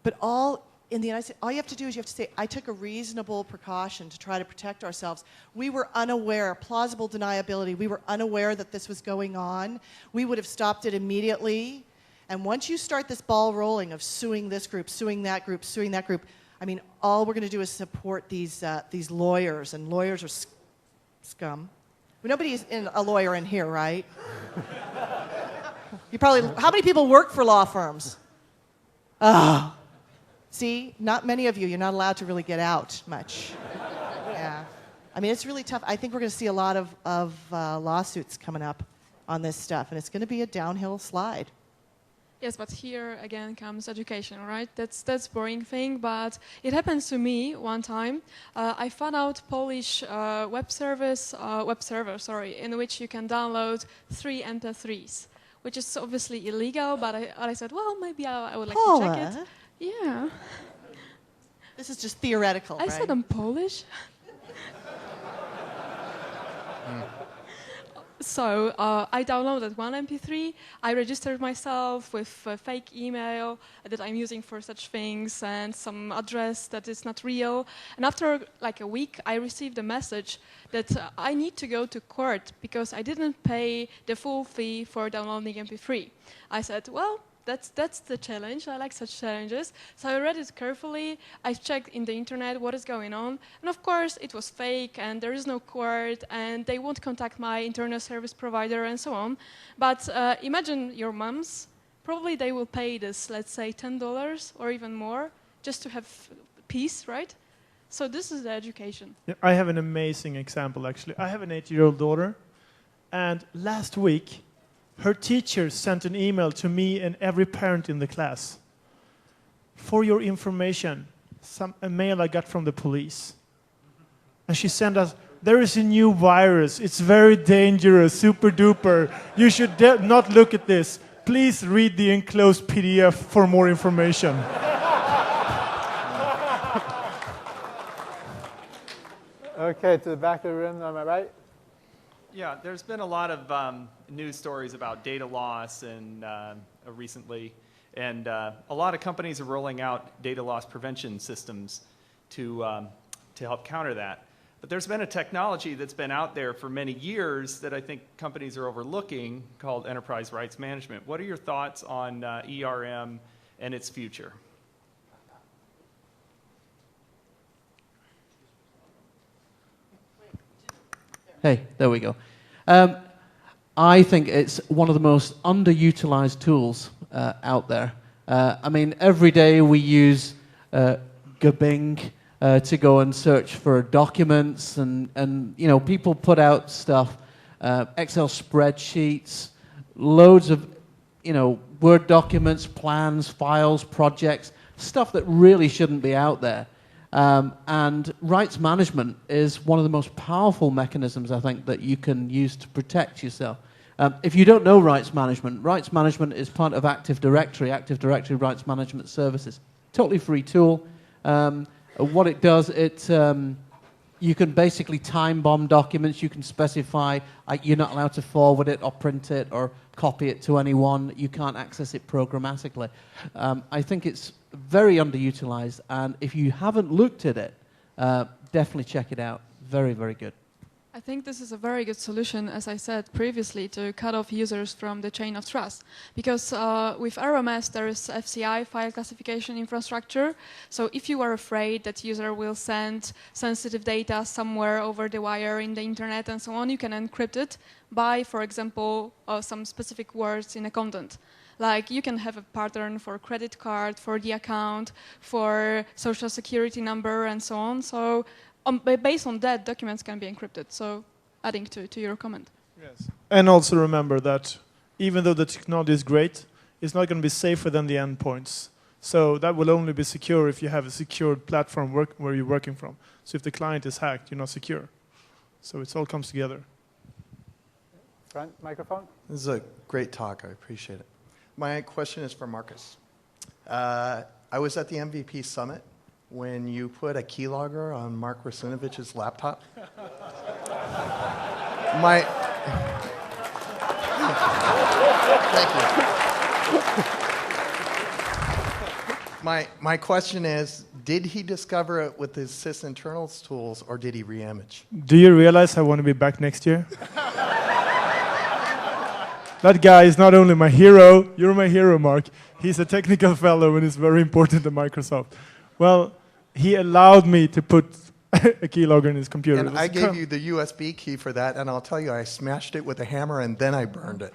But all in the United States, all you have to do is you have to say, I took a reasonable precaution to try to protect ourselves. We were unaware, plausible deniability, we were unaware that this was going on. We would have stopped it immediately. And once you start this ball rolling of suing this group, suing that group, suing that group, I mean, all we're going to do is support these lawyers, and lawyers are scum. Nobody's a lawyer in here, right? You probably. How many people work for law firms? Ah, see, not many of you. You're not allowed to really get out much. Yeah, I mean, it's really tough. I think we're going to see a lot of lawsuits coming up on this stuff, and it's going to be a downhill slide. Yes, but here again comes education, right? That's boring thing, but it happened to me one time. I found out Polish web server, in which you can download 3 MP3s, which is obviously illegal. But I said, well, maybe I would like to check it. Yeah. This is just theoretical, I right? said I'm Polish. So I downloaded 1 MP3. I registered myself with a fake email that I'm using for such things and some address that is not real. And after like a week, I received a message that I need to go to court because I didn't pay the full fee for downloading MP3. I said, well, that's the challenge. I like such challenges. So I read it carefully. I checked in the internet what is going on. And of course, it was fake, and there is no court, and they won't contact my internet service provider, and so on. But imagine your moms. Probably they will pay this, let's say, $10 or even more, just to have peace, right? So this is the education. Yeah, I have an amazing example, actually. I have an 8-year-old daughter, and last week, her teacher sent an email to me and every parent in the class. For your information, a mail I got from the police. And she sent us, there is a new virus. It's very dangerous, super duper. You should not look at this. Please read the enclosed PDF for more information. Okay, to the back of the room on my right. Yeah, there's been a lot of news stories about data loss and recently, and a lot of companies are rolling out data loss prevention systems to help counter that. But there's been a technology that's been out there for many years that I think companies are overlooking called enterprise rights management. What are your thoughts on ERM and its future? Hey, there we go. I think it's one of the most underutilized tools out there. I mean, every day we use Bing to go and search for documents, and you know, people put out stuff, Excel spreadsheets, loads of, you know, Word documents, plans, files, projects, stuff that really shouldn't be out there. And rights management is one of the most powerful mechanisms, I think, that you can use to protect yourself. If you don't know rights management is part of Active Directory Rights Management Services. Totally free tool. What it does, you can basically time bomb documents. You can specify you're not allowed to forward it or print it or copy it to anyone. You can't access it programmatically. I think it's very underutilized, and if you haven't looked at it, definitely check it out. Very, very good. I think this is a very good solution, as I said previously, to cut off users from the chain of trust. Because with RMS, there is FCI, file classification infrastructure. So if you are afraid that user will send sensitive data somewhere over the wire in the internet and so on, you can encrypt it by, for example, some specific words in a content. Like you can have a pattern for credit card, for the account, for social security number, and so on. So based on that, documents can be encrypted. So adding to your comment. Yes. And also remember that even though the technology is great, it's not going to be safer than the endpoints. So that will only be secure if you have a secured platform where you're working from. So if the client is hacked, you're not secure. So it all comes together. Front microphone. This is a great talk. I appreciate it. My question is for Marcus. I was at the MVP Summit when you put a keylogger on Mark Rusinovich's laptop. Thank you. My question is, did he discover it with his sysinternals tools, or did he re-image? Do you realize I want to be back next year? That guy is not only my hero, you're my hero, Mark. He's a technical fellow and is very important at Microsoft. Well, he allowed me to put a keylogger in his computer. And I gave you the USB key for that, and I'll tell you, I smashed it with a hammer and then I burned it.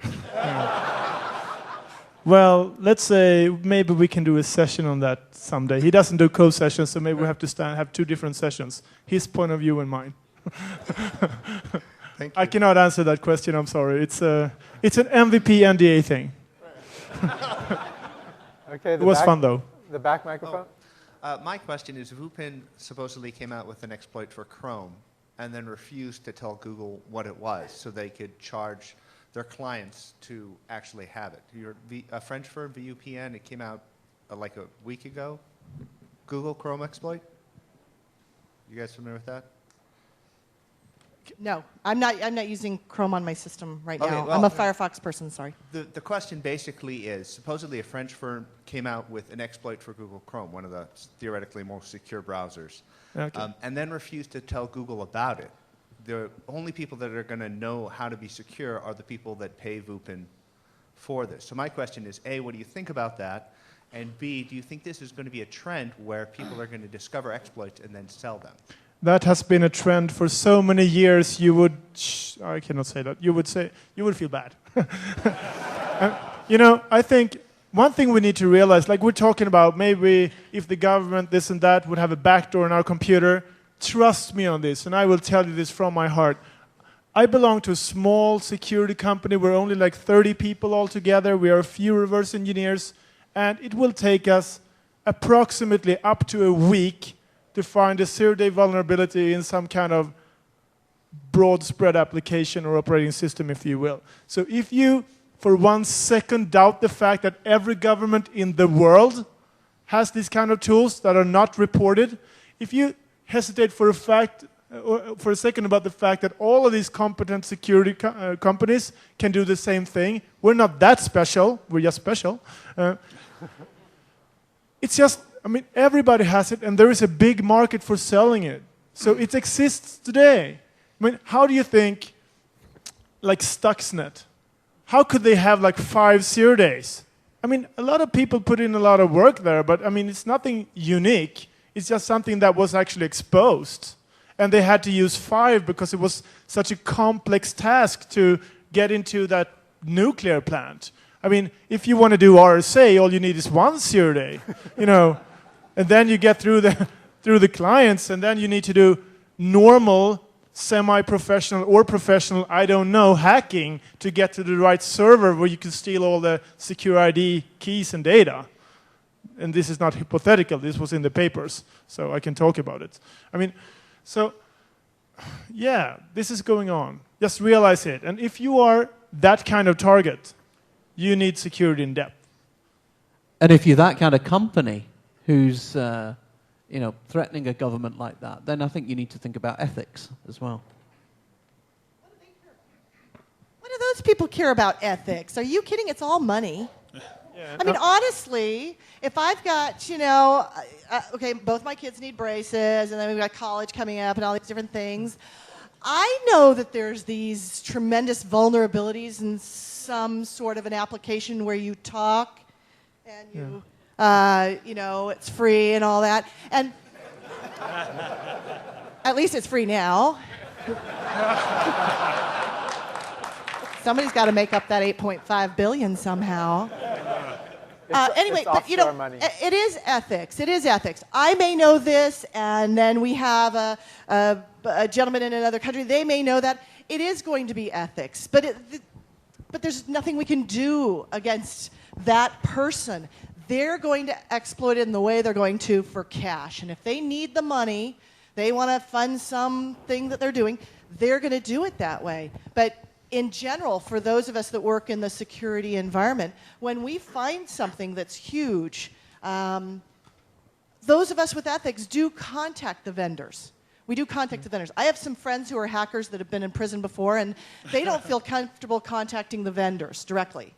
Well, let's say maybe we can do a session on that someday. He doesn't do co-sessions, so maybe we have to have 2 different sessions. His point of view and mine. Thank you. I cannot answer that question, I'm sorry. It's an MVP NDA thing. Okay, It was fun, though. The back microphone? My question is, VUPIN supposedly came out with an exploit for Chrome and then refused to tell Google what it was so they could charge their clients to actually have it. A French firm, VUPN, it came out like a week ago. Google Chrome exploit? You guys familiar with that? No, I'm not using Chrome on my system right Okay, now. well, I'm a Firefox person, sorry. The question basically is, supposedly a French firm came out with an exploit for Google Chrome, one of the theoretically most secure browsers, Okay. and then refused to tell Google about it. The only people that are going to know how to be secure are the people that pay VUPIN for this. So my question is, A, what do you think about that? And B, do you think this is going to be a trend where people are going to discover exploits and then sell them? That has been a trend for so many years. You would, I cannot say that. You would feel bad. I think one thing we need to realize, like we're talking about, maybe if the government, this and that, would have a backdoor in our computer. Trust me on this, and I will tell you this from my heart. I belong to a small security company. We're only like 30 people altogether. We are a few reverse engineers, and it will take us approximately up to a week to find a zero-day vulnerability in some kind of broad spread application or operating system, if you will. So if you, for 1 second, doubt the fact that every government in the world has these kind of tools that are not reported, if you hesitate for a second about the fact that all of these competent security companies can do the same thing, we're not that special, we're just special. It's just, everybody has it, and there is a big market for selling it. So it exists today. How do you think, like Stuxnet, how could they have like 5 0 days? A lot of people put in a lot of work there, but it's nothing unique. It's just something that was actually exposed. And they had to use 5 because it was such a complex task to get into that nuclear plant. If you want to do RSA, all you need is 1 0 day, and then you get through the clients, and then you need to do normal, semi-professional or professional, I don't know, hacking to get to the right server where you can steal all the secure ID keys and data. And this is not hypothetical, this was in the papers, so I can talk about it. This is going on. Just realize it. And if you are that kind of target, you need security in depth. And if you're that kind of company who's threatening a government like that, then I think you need to think about ethics as well. What do those people care about ethics? Are you kidding? It's all money. Yeah, honestly, if I've got, both my kids need braces, and then we've got college coming up and all these different things, I know that there's these tremendous vulnerabilities in some sort of an application where you talk and you, it's free and all that. And at least it's free now. Somebody's got to make up that 8.5 billion somehow. Anyway, but money. it is ethics. It is ethics. I may know this, and then we have a gentleman in another country. They may know that. It is going to be ethics, but there's nothing we can do against that person. They're going to exploit it in the way they're going to for cash, and if they need the money, they want to fund something that they're doing, they're going to do it that way. But in general, for those of us that work in the security environment, when we find something that's huge, those of us with ethics do contact the vendors. We do contact the vendors. I have some friends who are hackers that have been in prison before, and they don't feel comfortable contacting the vendors directly,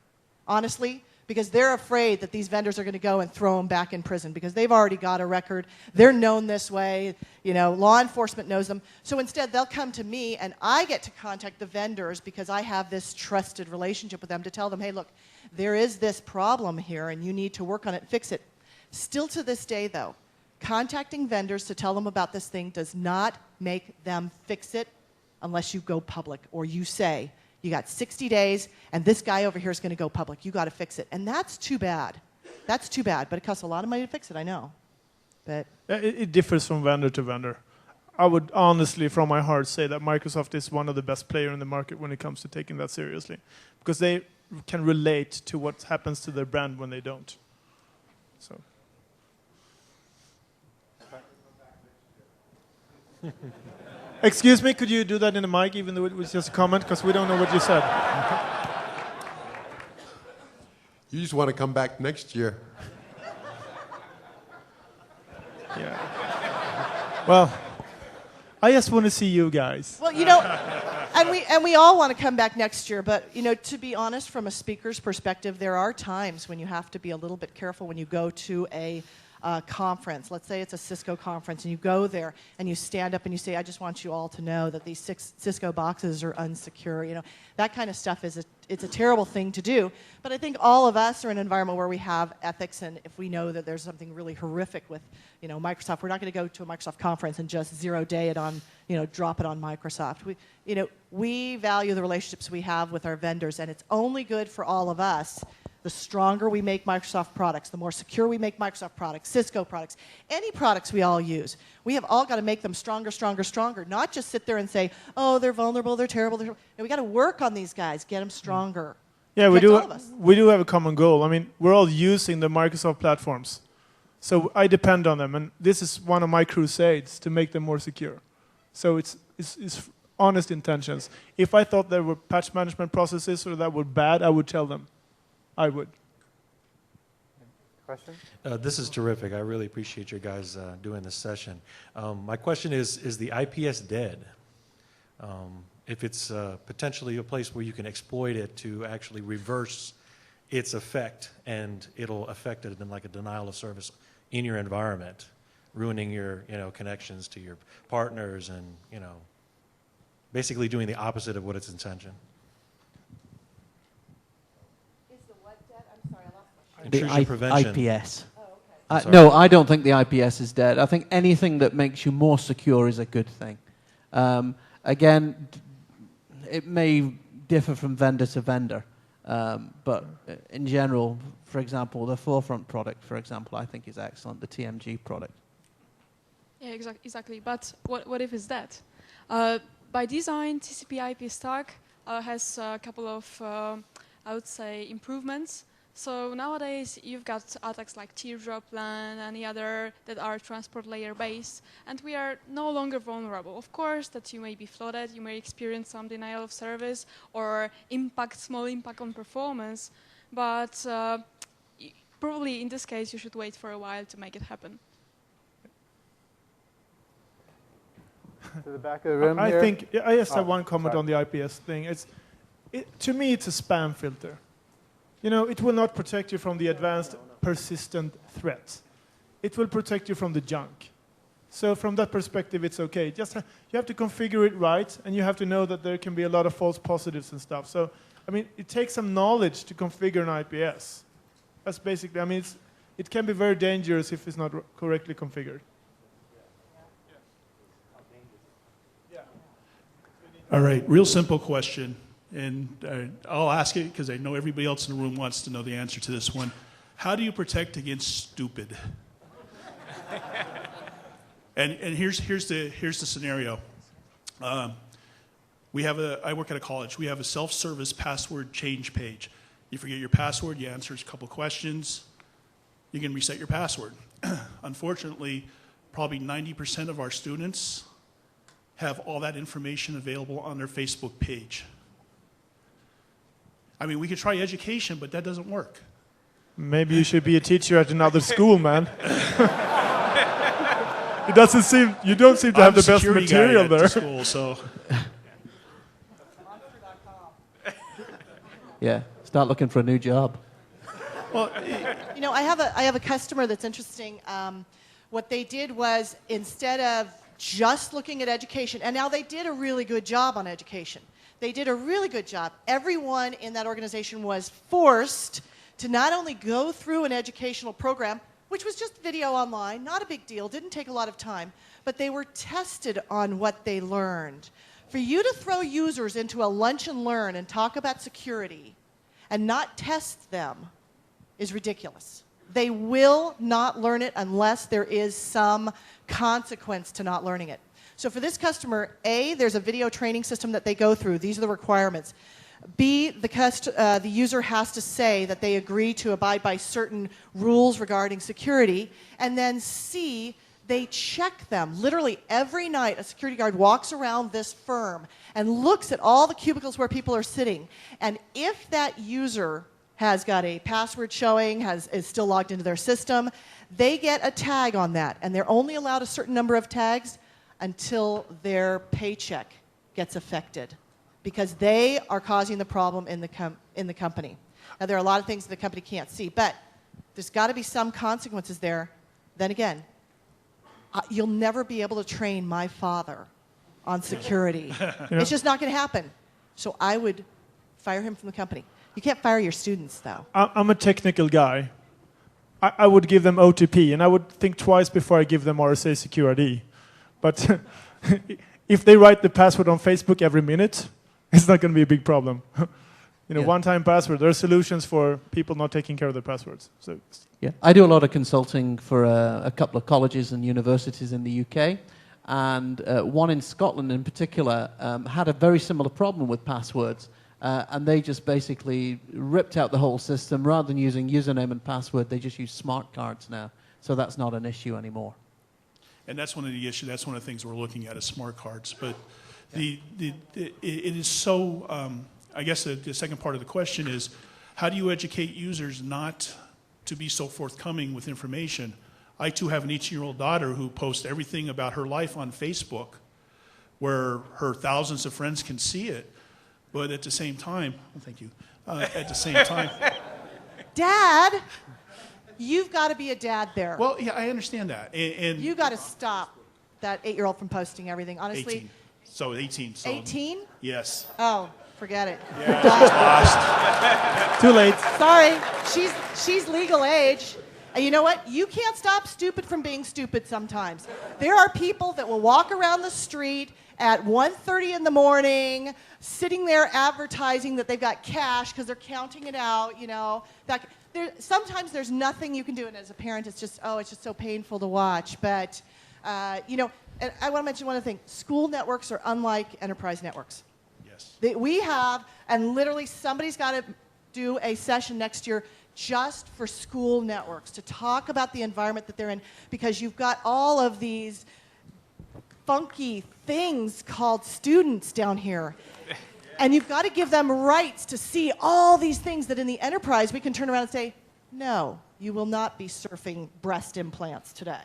honestly, because they're afraid that these vendors are going to go and throw them back in prison because they've already got a record. They're known this way. You know, law enforcement knows them. So instead, they'll come to me, and I get to contact the vendors because I have this trusted relationship with them to tell them, hey, look, there is this problem here, and you need to work on it and fix it. Still to this day, though, contacting vendors to tell them about this thing does not make them fix it unless you go public or you say, you got 60 days, and this guy over here is going to go public. You got to fix it. And that's too bad. That's too bad, but it costs a lot of money to fix it, I know. But it differs from vendor to vendor. I would honestly, from my heart, say that Microsoft is one of the best players in the market when it comes to taking that seriously, because they can relate to what happens to their brand when they don't. So. Excuse me, could you do that in the mic, even though it was just a comment, because we don't know what you said. You just want to come back next year. Yeah. Well, I just want to see you guys. well, you know, and we all want to come back next year, but you know, to be honest, from a speaker's perspective, there are times when you have to be a little bit careful when you go to a conference. Let's say it's a Cisco conference, and you go there and you stand up and you say, I just want you all to know that these Cisco boxes are unsecure. You know, that kind of stuff it's a terrible thing to do. But I think all of us are in an environment where we have ethics, and if we know that there's something really horrific with, you know, Microsoft, we're not going to go to a Microsoft conference and just zero-day it on, you know, drop it on Microsoft. We value the relationships we have with our vendors, and it's only good for all of us. The stronger we make Microsoft products, the more secure we make Microsoft products, Cisco products, any products we all use. We have all got to make them stronger, stronger, stronger, not just sit there and say, oh, they're vulnerable, they're terrible. We got to work on these guys, get them stronger. Yeah, we do have a common goal. I mean, we're all using the Microsoft platforms. So I depend on them, and this is one of my crusades to make them more secure. So it's honest intentions. If I thought there were patch management processes or that were bad, I would tell them. I would. Question? This is terrific. I really appreciate you guys doing this session. My question is the IPS dead? If it's potentially a place where you can exploit it to actually reverse its effect, and it'll affect it in like a denial of service in your environment, ruining your connections to your partners, and basically doing the opposite of what its intention. The prevention. IPS. Oh, okay. No, I don't think the IPS is dead. I think anything that makes you more secure is a good thing. Again, it may differ from vendor to vendor, but in general, for example, the Forefront product, for example, I think is excellent, the TMG product. Yeah, exactly. But what if it's dead? By design, TCP/IP stack has a couple of, I would say, improvements. So nowadays, you've got attacks like Teardrop LAN, any other that are transport layer based, and we are no longer vulnerable. Of course, that you may be flooded, you may experience some denial of service or small impact on performance, but probably in this case, you should wait for a while to make it happen. To the back of the room I here. think I just have one comment on the IPS thing. To me, it's a spam filter. You know, it will not protect you from the advanced persistent threats. It will protect you from the junk. So from that perspective, it's okay. Just you have to configure it right, and you have to know that there can be a lot of false positives and stuff. So, I mean, it takes some knowledge to configure an IPS. That's basically, I mean, it can be very dangerous if it's not correctly configured. All right, real simple question. And I'll ask it because I know everybody else in the room wants to know the answer to this one. How do you protect against stupid? and here's the scenario. I work at a college. We have a self-service password change page. You forget your password, you answer a couple questions, you can reset your password. Unfortunately, probably 90% of our students have all that information available on their Facebook page. I mean, we could try education, but that doesn't work. Maybe you should be a teacher at another school, man. It doesn't seem you don't seem to have the best material there. School, so. Yeah, start looking for a new job. Well, you know, I have a customer that's interesting. What they did was, instead of just looking at education, and now they did a really good job on education. They did a really good job. Everyone in that organization was forced to not only go through an educational program, which was just video online, not a big deal, didn't take a lot of time, but they were tested on what they learned. For you to throw users into a lunch and learn and talk about security and not test them is ridiculous. They will not learn it unless there is some consequence to not learning it. So for this customer, A, there's a video training system that they go through. These are the requirements. B, the user has to say that they agree to abide by certain rules regarding security. And then C, they check them. Literally every night, a security guard walks around this firm and looks at all the cubicles where people are sitting. And if that user has got a password showing, is still logged into their system, they get a tag on that. And they're only allowed a certain number of tags until their paycheck gets affected, because they are causing the problem in the company. Now, there are a lot of things the company can't see, but there's got to be some consequences there. Then again, you'll never be able to train my father on security. It's just not going to happen. So I would fire him from the company. You can't fire your students, though. I'm a technical guy. I would give them OTP, and I would think twice before I give them RSA security. But if they write the password on Facebook every minute, it's not going to be a big problem. One-time password. There are solutions for people not taking care of their passwords. So, yeah, I do a lot of consulting for a couple of colleges and universities in the UK, and one in Scotland in particular had a very similar problem with passwords, and they just basically ripped out the whole system. Rather than using username and password, they just use smart cards now, so that's not an issue anymore. And that's one of the issues. That's one of the things we're looking at is smart cards. But it is so. I guess the second part of the question is, how do you educate users not to be so forthcoming with information? I too have an 18-year-old daughter who posts everything about her life on Facebook, where her thousands of friends can see it. But at the same time, thank you. At the same time, Dad, you've got to be a dad there. Well, yeah, I understand that. And you got to stop that 8-year-old from posting everything. Honestly. 18. So 18. So 18? Yes. Oh, forget it. Yeah, lost. Too late. Sorry, she's legal age. And you know what? You can't stop stupid from being stupid sometimes. There are people that will walk around the street at 1:30 in the morning, sitting there advertising that they've got cash because they're counting it out, sometimes there's nothing you can do, and as a parent, it's just so painful to watch. But, and I want to mention one other thing. School networks are unlike enterprise networks. Yes. We have, and literally somebody's got to do a session next year just for school networks to talk about the environment that they're in, because you've got all of these funky things called students down here. And you've got to give them rights to see all these things that in the enterprise we can turn around and say, no, you will not be surfing breast implants today,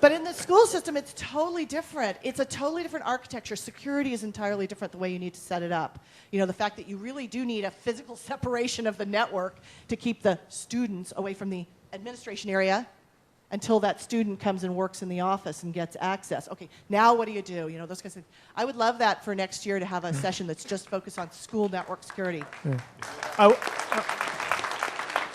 But in the school system, it's totally different. It's a totally different architecture. Security is entirely different the way you need to set it up. The fact that you really do need a physical separation of the network to keep the students away from the administration area until that student comes and works in the office and gets access. Okay, now what do you do? Those kinds of things. I would love that for next year to have a session that's just focused on school network security. Yeah.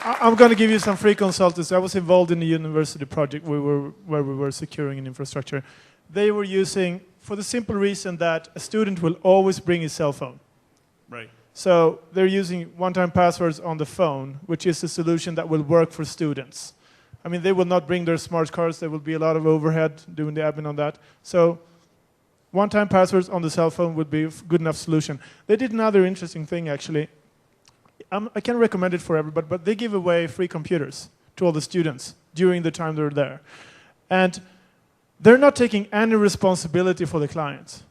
I'm going to give you some free consultancy. I was involved in a university project where we were securing an infrastructure. They were using, for the simple reason that a student will always bring his cell phone. Right. So they're using one-time passwords on the phone, which is a solution that will work for students. I mean, they will not bring their smart cards. There will be a lot of overhead doing the admin on that. So one-time passwords on the cell phone would be a good enough solution. They did another interesting thing, actually. I can't recommend it for everybody, but they give away free computers to all the students during the time they're there. And they're not taking any responsibility for the clients.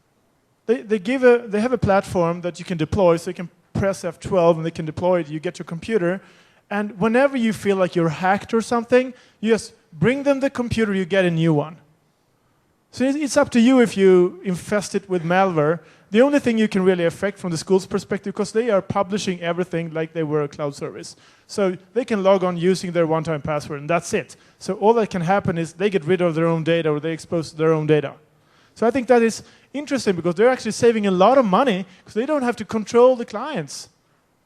They have a platform that you can deploy, so you can press F12 and they can deploy it. You get your computer. And whenever you feel like you're hacked or something, you just bring them the computer, you get a new one. So it's up to you if you infest it with malware. The only thing you can really affect from the school's perspective, because they are publishing everything like they were a cloud service. So they can log on using their one-time password, and that's it. So all that can happen is they get rid of their own data or they expose their own data. So I think that is interesting because they're actually saving a lot of money because they don't have to control the clients.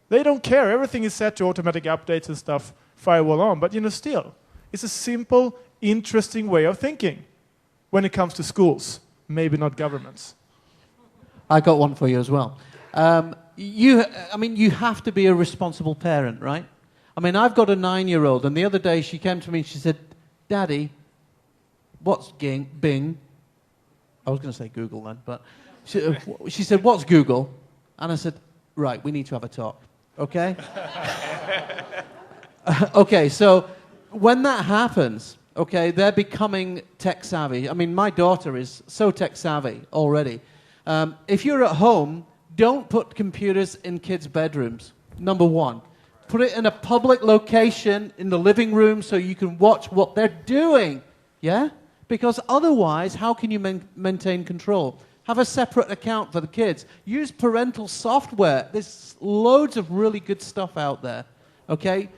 They don't care. Everything is set to automatic updates and stuff, firewall on. But still, it's a simple, interesting way of thinking when it comes to schools, maybe not governments. I got one for you as well. You have to be a responsible parent, right? I mean, I've got a 9-year-old, and the other day she came to me and she said, "Daddy, what's Bing?" I was going to say Google then, but she said, "What's Google?" And I said, "Right, we need to have a talk, okay?" Okay, so when that happens, okay, they're becoming tech savvy. I mean, my daughter is so tech savvy already. If you're at home, don't put computers in kids' bedrooms, number one. Put it in a public location in the living room so you can watch what they're doing, yeah? Because otherwise, how can you maintain control? Have a separate account for the kids. Use parental software. There's loads of really good stuff out there, okay?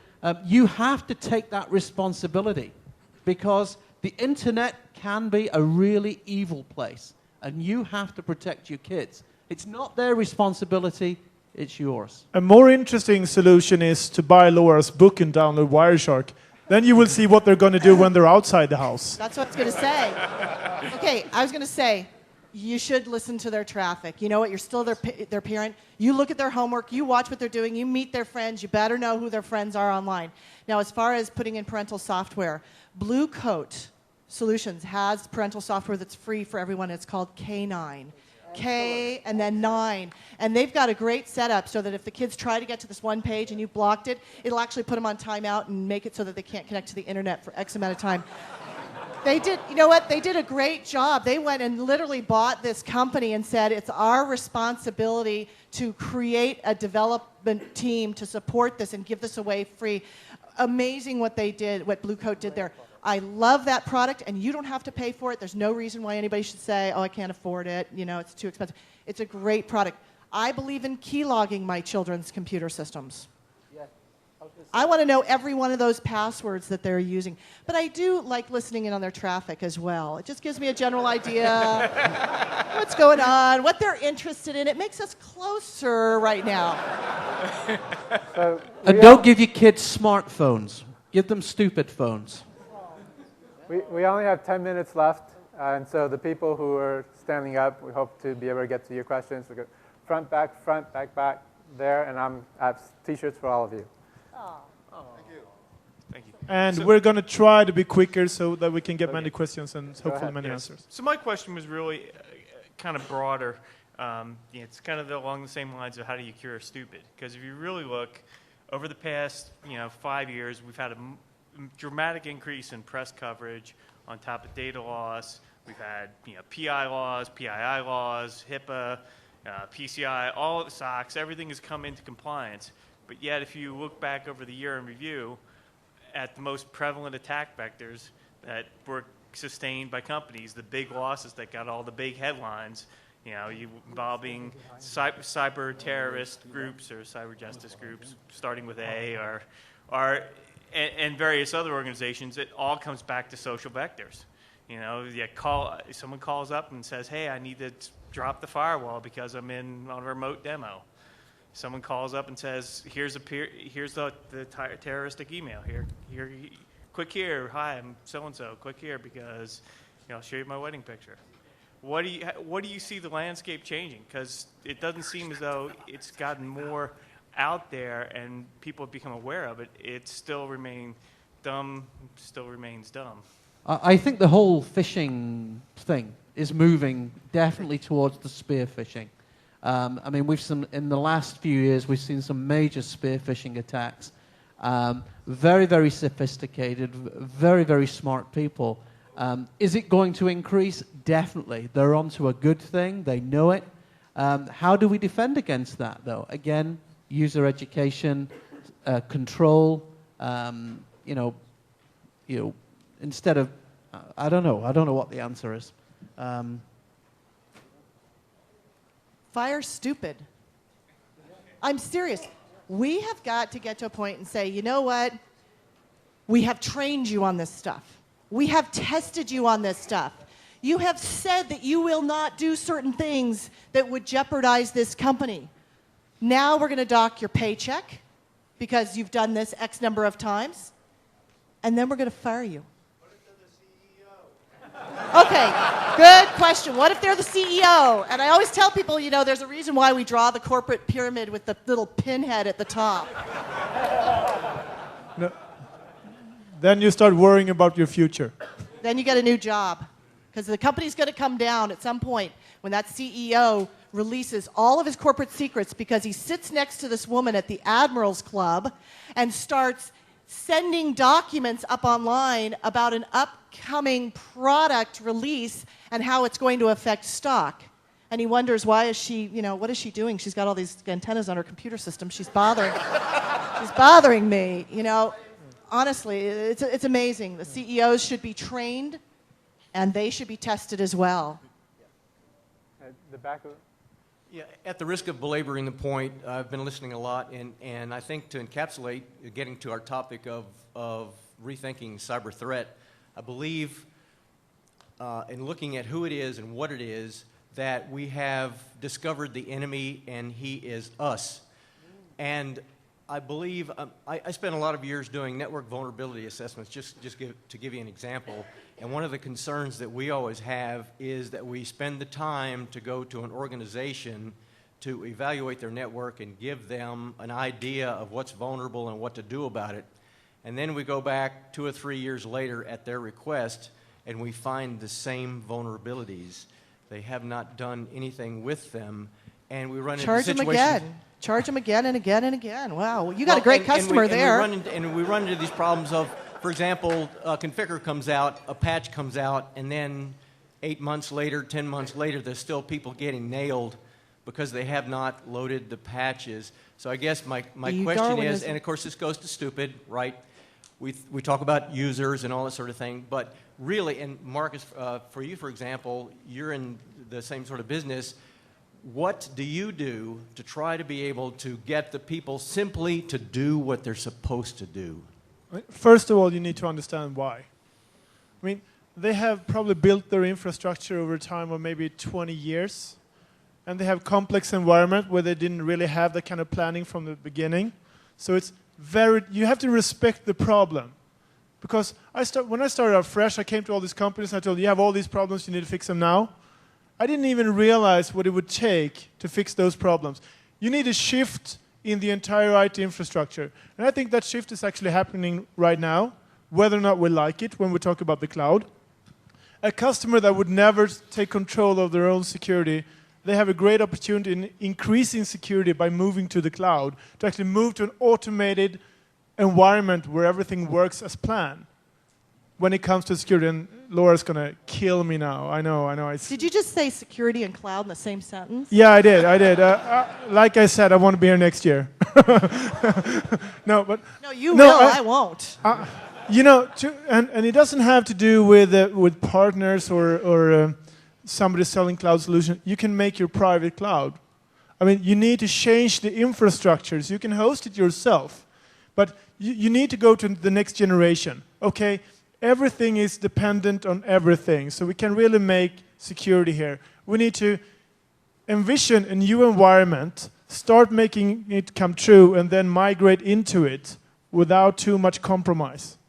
You have to take that responsibility because the internet can be a really evil place, and you have to protect your kids. It's not their responsibility, it's yours. A more interesting solution is to buy Laura's book and download Wireshark. Then you will see what they're going to do when they're outside the house. That's what I was going to say. Okay, I was going to say, you should listen to their traffic. You know what? You're still their parent. You look at their homework. You watch what they're doing. You meet their friends. You better know who their friends are online. Now, as far as putting in parental software, Blue Coat Solutions has parental software that's free for everyone. It's called K9. K and then 9. And they've got a great setup so that if the kids try to get to this one page and you blocked it, it'll actually put them on timeout and make it so that they can't connect to the internet for X amount of time. They did, you know what? They did a great job. They went and literally bought this company and said, it's our responsibility to create a development team to support this and give this away free. Amazing what they did, what Blue Coat did there. I love that product, and you don't have to pay for it. There's no reason why anybody should say, oh, I can't afford it. It's too expensive. It's a great product. I believe in keylogging my children's computer systems. I want to know every one of those passwords that they're using. But I do like listening in on their traffic as well. It just gives me a general idea what's going on, what they're interested in. It makes us closer right now. And don't give your kids smartphones. Give them stupid phones. We only have 10 minutes left, and so the people who are standing up, we hope to be able to get to your questions. We go front, back, there, and I have T-shirts for all of you. Thank you. And we're going to try to be quicker so that we can get many questions and hopefully many answers. So my question was really kind of broader. It's kind of along the same lines of how do you cure a stupid? Because if you really look, over the past 5 years, we've had a dramatic increase in press coverage on top of data loss. We've had PI laws, PII laws, HIPAA, PCI, all of the SOX, everything has come into compliance. But yet if you look back over the year in review at the most prevalent attack vectors that were sustained by companies, the big losses that got all the big headlines, involving cyber terrorist groups or cyber justice groups, starting with A, and various other organizations, it all comes back to social vectors. Someone calls up and says, hey, I need to drop the firewall because I'm on a remote demo. Someone calls up and says, here's the terroristic email. Here, click here. Hi, I'm so-and-so. Click here because I'll show you my wedding picture. What do you see the landscape changing? Because it doesn't seem as though it's gotten more out there and people have become aware of it. It still remains dumb. I think the whole phishing thing is moving definitely towards the spear phishing. In the last few years, we've seen some major spear phishing attacks. Very, very sophisticated, very, very smart people. Is it going to increase? Definitely. They're onto a good thing. They know it. How do we defend against that, though? Again, user education, control, instead of, I don't know what the answer is. Fire stupid. I'm serious. We have got to get to a point and say, you know what? We have trained you on this stuff. We have tested you on this stuff. You have said that you will not do certain things that would jeopardize this company. Now we're going to dock your paycheck because you've done this X number of times, and then we're going to fire you. Okay, good question. What if they're the CEO? And I always tell people, there's a reason why we draw the corporate pyramid with the little pinhead at the top. No. Then you start worrying about your future. Then you get a new job. Because the company's going to come down at some point when that CEO releases all of his corporate secrets because he sits next to this woman at the Admirals Club and starts sending documents up online about an upcoming product release and how it's going to affect stock. And he wonders, why is she, what is she doing? She's got all these antennas on her computer system. She's bothering me, Honestly, it's amazing. The CEOs should be trained, and they should be tested as well. The back of... Yeah, at the risk of belaboring the point, I've been listening a lot, and I think to encapsulate, getting to our topic of rethinking cyber threat, I believe in looking at who it is and what it is, that we have discovered the enemy, and he is us. And I believe, I spent a lot of years doing network vulnerability assessments, to give you an example. And one of the concerns that we always have is that we spend the time to go to an organization to evaluate their network and give them an idea of what's vulnerable and what to do about it. And then we go back 2 or 3 years later at their request, and we find the same vulnerabilities. They have not done anything with them, and we run into situations... Charge them again and again and again. Wow, you got a great customer there. And we run into these problems of, for example, a configure comes out, a patch comes out, and then 8 months later, 10 months later, there's still people getting nailed because they have not loaded the patches. So I guess my question is, and of course this goes to stupid, right? We talk about users and all that sort of thing, but really, and Marcus, for you, for example, you're in the same sort of business. What do you do to try to be able to get the people simply to do what they're supposed to do? First of all, you need to understand why. I mean, they have probably built their infrastructure over time of maybe 20 years, and they have complex environment where they didn't really have that kind of planning from the beginning. So it's you have to respect the problem. Because when I started out fresh, I came to all these companies and I told them, you have all these problems, you need to fix them now. I didn't even realize what it would take to fix those problems. You need a shift in the entire IT infrastructure. And I think that shift is actually happening right now, whether or not we like it when we talk about the cloud. A customer that would never take control of their own security, they have a great opportunity in increasing security by moving to the cloud, to actually move to an automated environment where everything works as planned. When it comes to security, and Laura's going to kill me now. I know. Did you just say security and cloud in the same sentence? Yeah, I did. Like I said, I want to be here next year. No, you will. I won't. And it doesn't have to do with partners or somebody selling cloud solutions. You can make your private cloud. I mean, you need to change the infrastructures. You can host it yourself, but you need to go to the next generation. Okay. Everything is dependent on everything, so we can really make security here. We need to envision a new environment, start making it come true, and then migrate into it without too much compromise.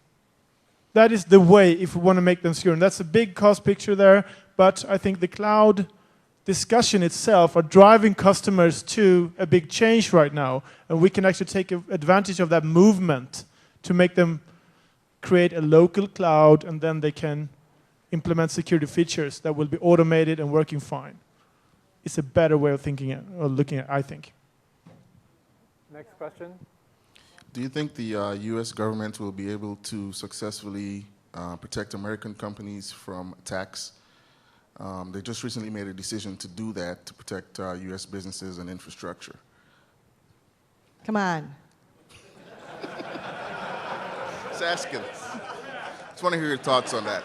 That is the way if we want to make them secure. And that's a big cost picture there, but I think the cloud discussion itself are driving customers to a big change right now, and we can actually take advantage of that movement to make them create a local cloud, and then they can implement security features that will be automated and working fine. It's a better way of thinking or looking at, I think. Next question. Do you think the U.S. government will be able to successfully protect American companies from attacks? They just recently made a decision to do that to protect U.S. businesses and infrastructure. Come on. Just asking. Just want to hear your thoughts on that.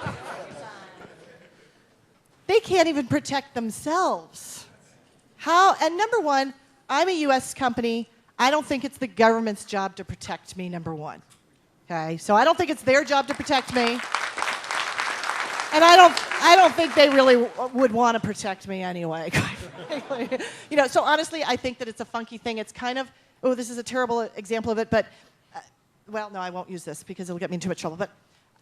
They can't even protect themselves. How? And number one, I'm a U.S. company. I don't think it's the government's job to protect me, number one. Okay? So I don't think it's their job to protect me. And I don't think they really would want to protect me anyway. You know, so honestly, I think that it's a funky thing. It's kind of, oh, this is a terrible example of it, but, well, no, I won't use this because it'll get me in too much trouble. But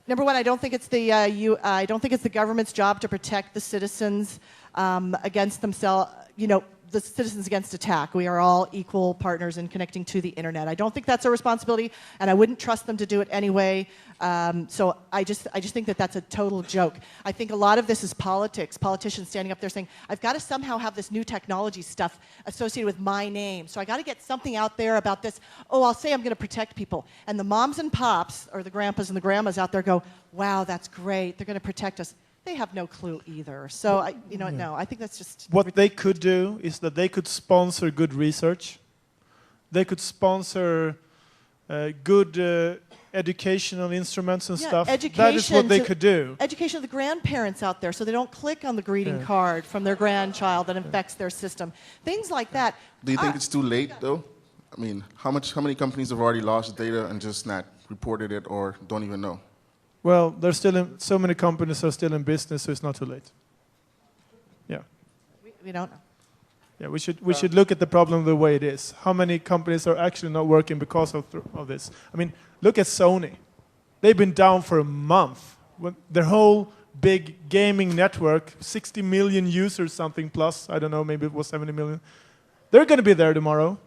number one, I don't think it's the government's job to protect the citizens against themselves, you know, the citizens against attack. We are all equal partners in connecting to the internet. I don't think that's our responsibility, and I wouldn't trust them to do it anyway. So I just think that that's a total joke. I think a lot of this is politics, politicians standing up there saying, I've got to somehow have this new technology stuff associated with my name. So I got to get something out there about this. Oh, I'll say I'm going to protect people. And the moms and pops, or the grandpas and the grandmas out there go, wow, that's great. They're going to protect us. They have no clue either. So, no, I think that's just... What they could do is that they could sponsor good research. They could sponsor good educational instruments and stuff. That is what they could do. Education of the grandparents out there so they don't click on the greeting card from their grandchild that infects their system. Things like that. Do you think it's too late, though? I mean, how many companies have already lost data and just not reported it or don't even know? Well, there's still so many companies are still in business, so it's not too late. Yeah. We don't know. Yeah, we should look at the problem the way it is. How many companies are actually not working because of this? I mean, look at Sony. They've been down for a month. Their whole big gaming network, 60 million users, something plus, I don't know, maybe it was 70 million. They're going to be there tomorrow.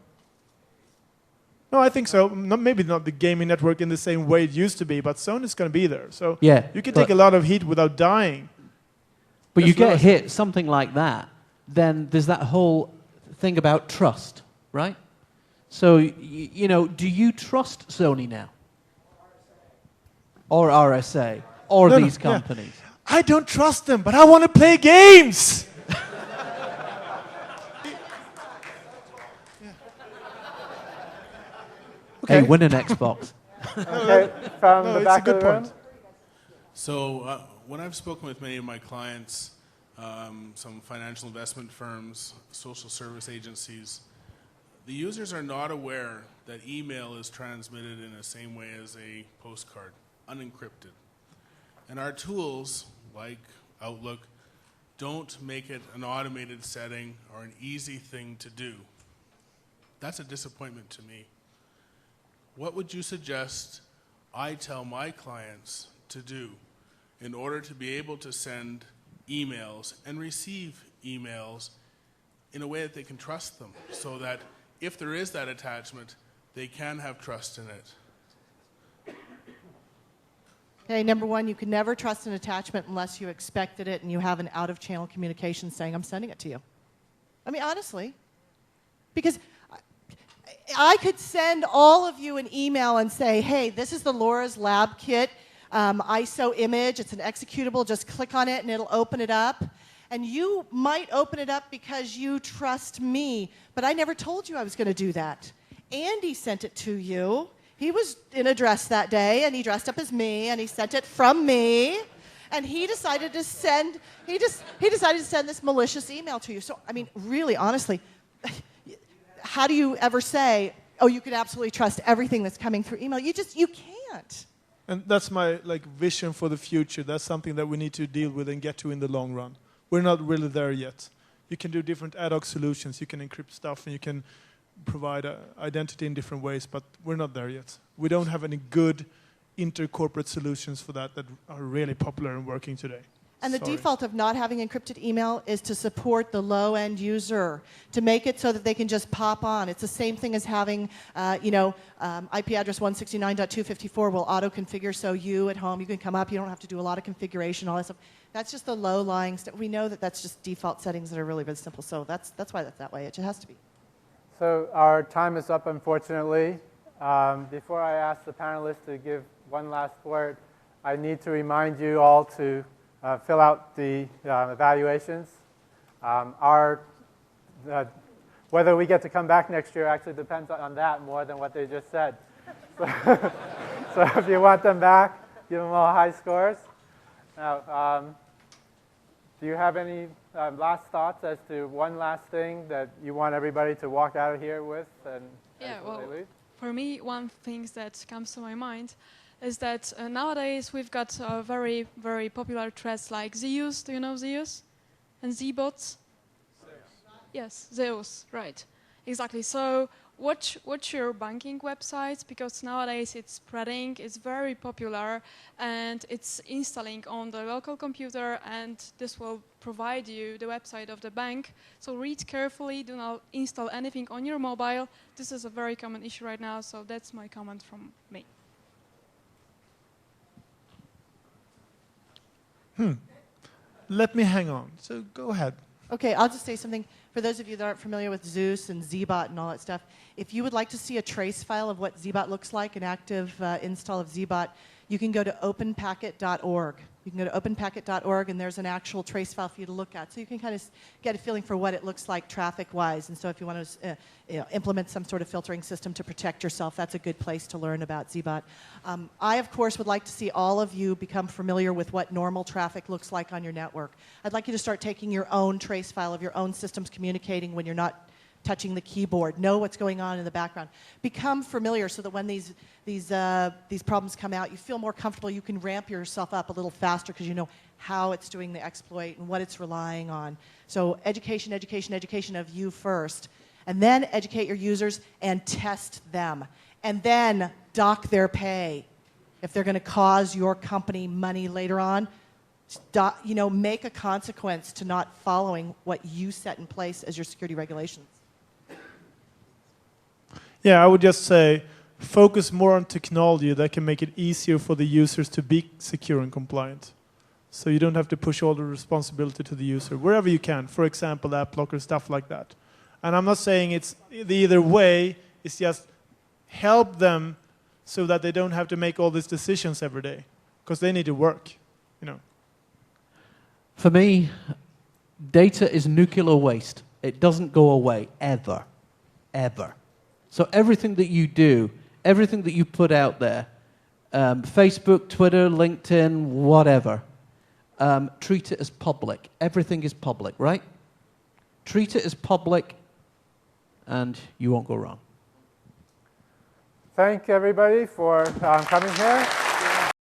No, I think so. Maybe not the gaming network in the same way it used to be, but Sony's going to be there. So you can take a lot of heat without dying. But you get hit, something like that, then there's that whole thing about trust, right? So, you know, do you trust Sony now? Or RSA? Or these companies? Yeah. I don't trust them, but I want to play games! Okay. Hey, win an Xbox. Okay, from the back of the room. So when I've spoken with many of my clients, some financial investment firms, social service agencies, the users are not aware that email is transmitted in the same way as a postcard, unencrypted. And our tools, like Outlook, don't make it an automated setting or an easy thing to do. That's a disappointment to me. What would you suggest I tell my clients to do in order to be able to send emails and receive emails in a way that they can trust them, so that if there is that attachment, they can have trust in it? Okay, number one, you can never trust an attachment unless you expected it and you have an out-of-channel communication saying, I'm sending it to you. I mean, honestly. Because I could send all of you an email and say, hey, this is the Laura's Lab Kit ISO image. It's an executable. Just click on it and it'll open it up. And you might open it up because you trust me, but I never told you I was going to do that. Andy sent it to you. He was in a dress that day, and he dressed up as me, and he sent it from me. And he decided to send, he decided to send this malicious email to you. So, I mean, really, honestly, how do you ever say, oh, you can absolutely trust everything that's coming through email? You can't. And that's my vision for the future. That's something that we need to deal with and get to in the long run. We're not really there yet. You can do different ad hoc solutions. You can encrypt stuff, and you can provide identity in different ways, but we're not there yet. We don't have any good intercorporate solutions for that are really popular and working today. And the default of not having encrypted email is to support the low-end user, to make it so that they can just pop on. It's the same thing as having, IP address 169.254 will auto-configure, so you at home, you can come up, you don't have to do a lot of configuration, all that stuff. That's just the low-lying stuff. We know that that's just default settings that are really, really simple, so that's why that's that way. It just has to be. So our time is up, unfortunately. Before I ask the panelists to give one last word, I need to remind you all to fill out the evaluations. Our Whether we get to come back next year actually depends on that more than what they just said. So if you want them back, give them all high scores. Now, do you have any last thoughts as to one last thing that you want everybody to walk out of here with? And Yeah, before well, they leave? for me, one thing that comes to my mind is that nowadays we've got very, very popular threads like Zeus. Do you know Zeus? And Z-bots? Yes, Zeus, right. Exactly. So watch your banking websites, because nowadays it's spreading, it's very popular, and it's installing on the local computer, and this will provide you the website of the bank. So read carefully, do not install anything on your mobile. This is a very common issue right now, so that's my comment from me. Let me hang on. So go ahead. Okay, I'll just say something. For those of you that aren't familiar with Zeus and Zbot and all that stuff, if you would like to see a trace file of what Zbot looks like, an active install of Zbot, you can go to openpacket.org. You can go to openpacket.org, and there's an actual trace file for you to look at. So you can kind of get a feeling for what it looks like traffic-wise. And so if you want to implement some sort of filtering system to protect yourself, that's a good place to learn about Zbot. I, of course, would like to see all of you become familiar with what normal traffic looks like on your network. I'd like you to start taking your own trace file of your own systems communicating when you're not touching the keyboard. Know what's going on in the background. Become familiar so that when these problems come out, you feel more comfortable. You can ramp yourself up a little faster because you know how it's doing the exploit and what it's relying on. So education, education, education of you first. And then educate your users and test them. And then dock their pay. If they're going to cause your company money later on, make a consequence to not following what you set in place as your security regulations. Yeah, I would just say focus more on technology that can make it easier for the users to be secure and compliant. So you don't have to push all the responsibility to the user wherever you can. For example, app blocker, stuff like that. And I'm not saying it's the either way. It's just help them so that they don't have to make all these decisions every day, because they need to work, For me, data is nuclear waste. It doesn't go away, ever. Ever. So everything that you do, everything that you put out there, Facebook, Twitter, LinkedIn, whatever, treat it as public. Everything is public, right? Treat it as public, and you won't go wrong. Thank everybody for coming here.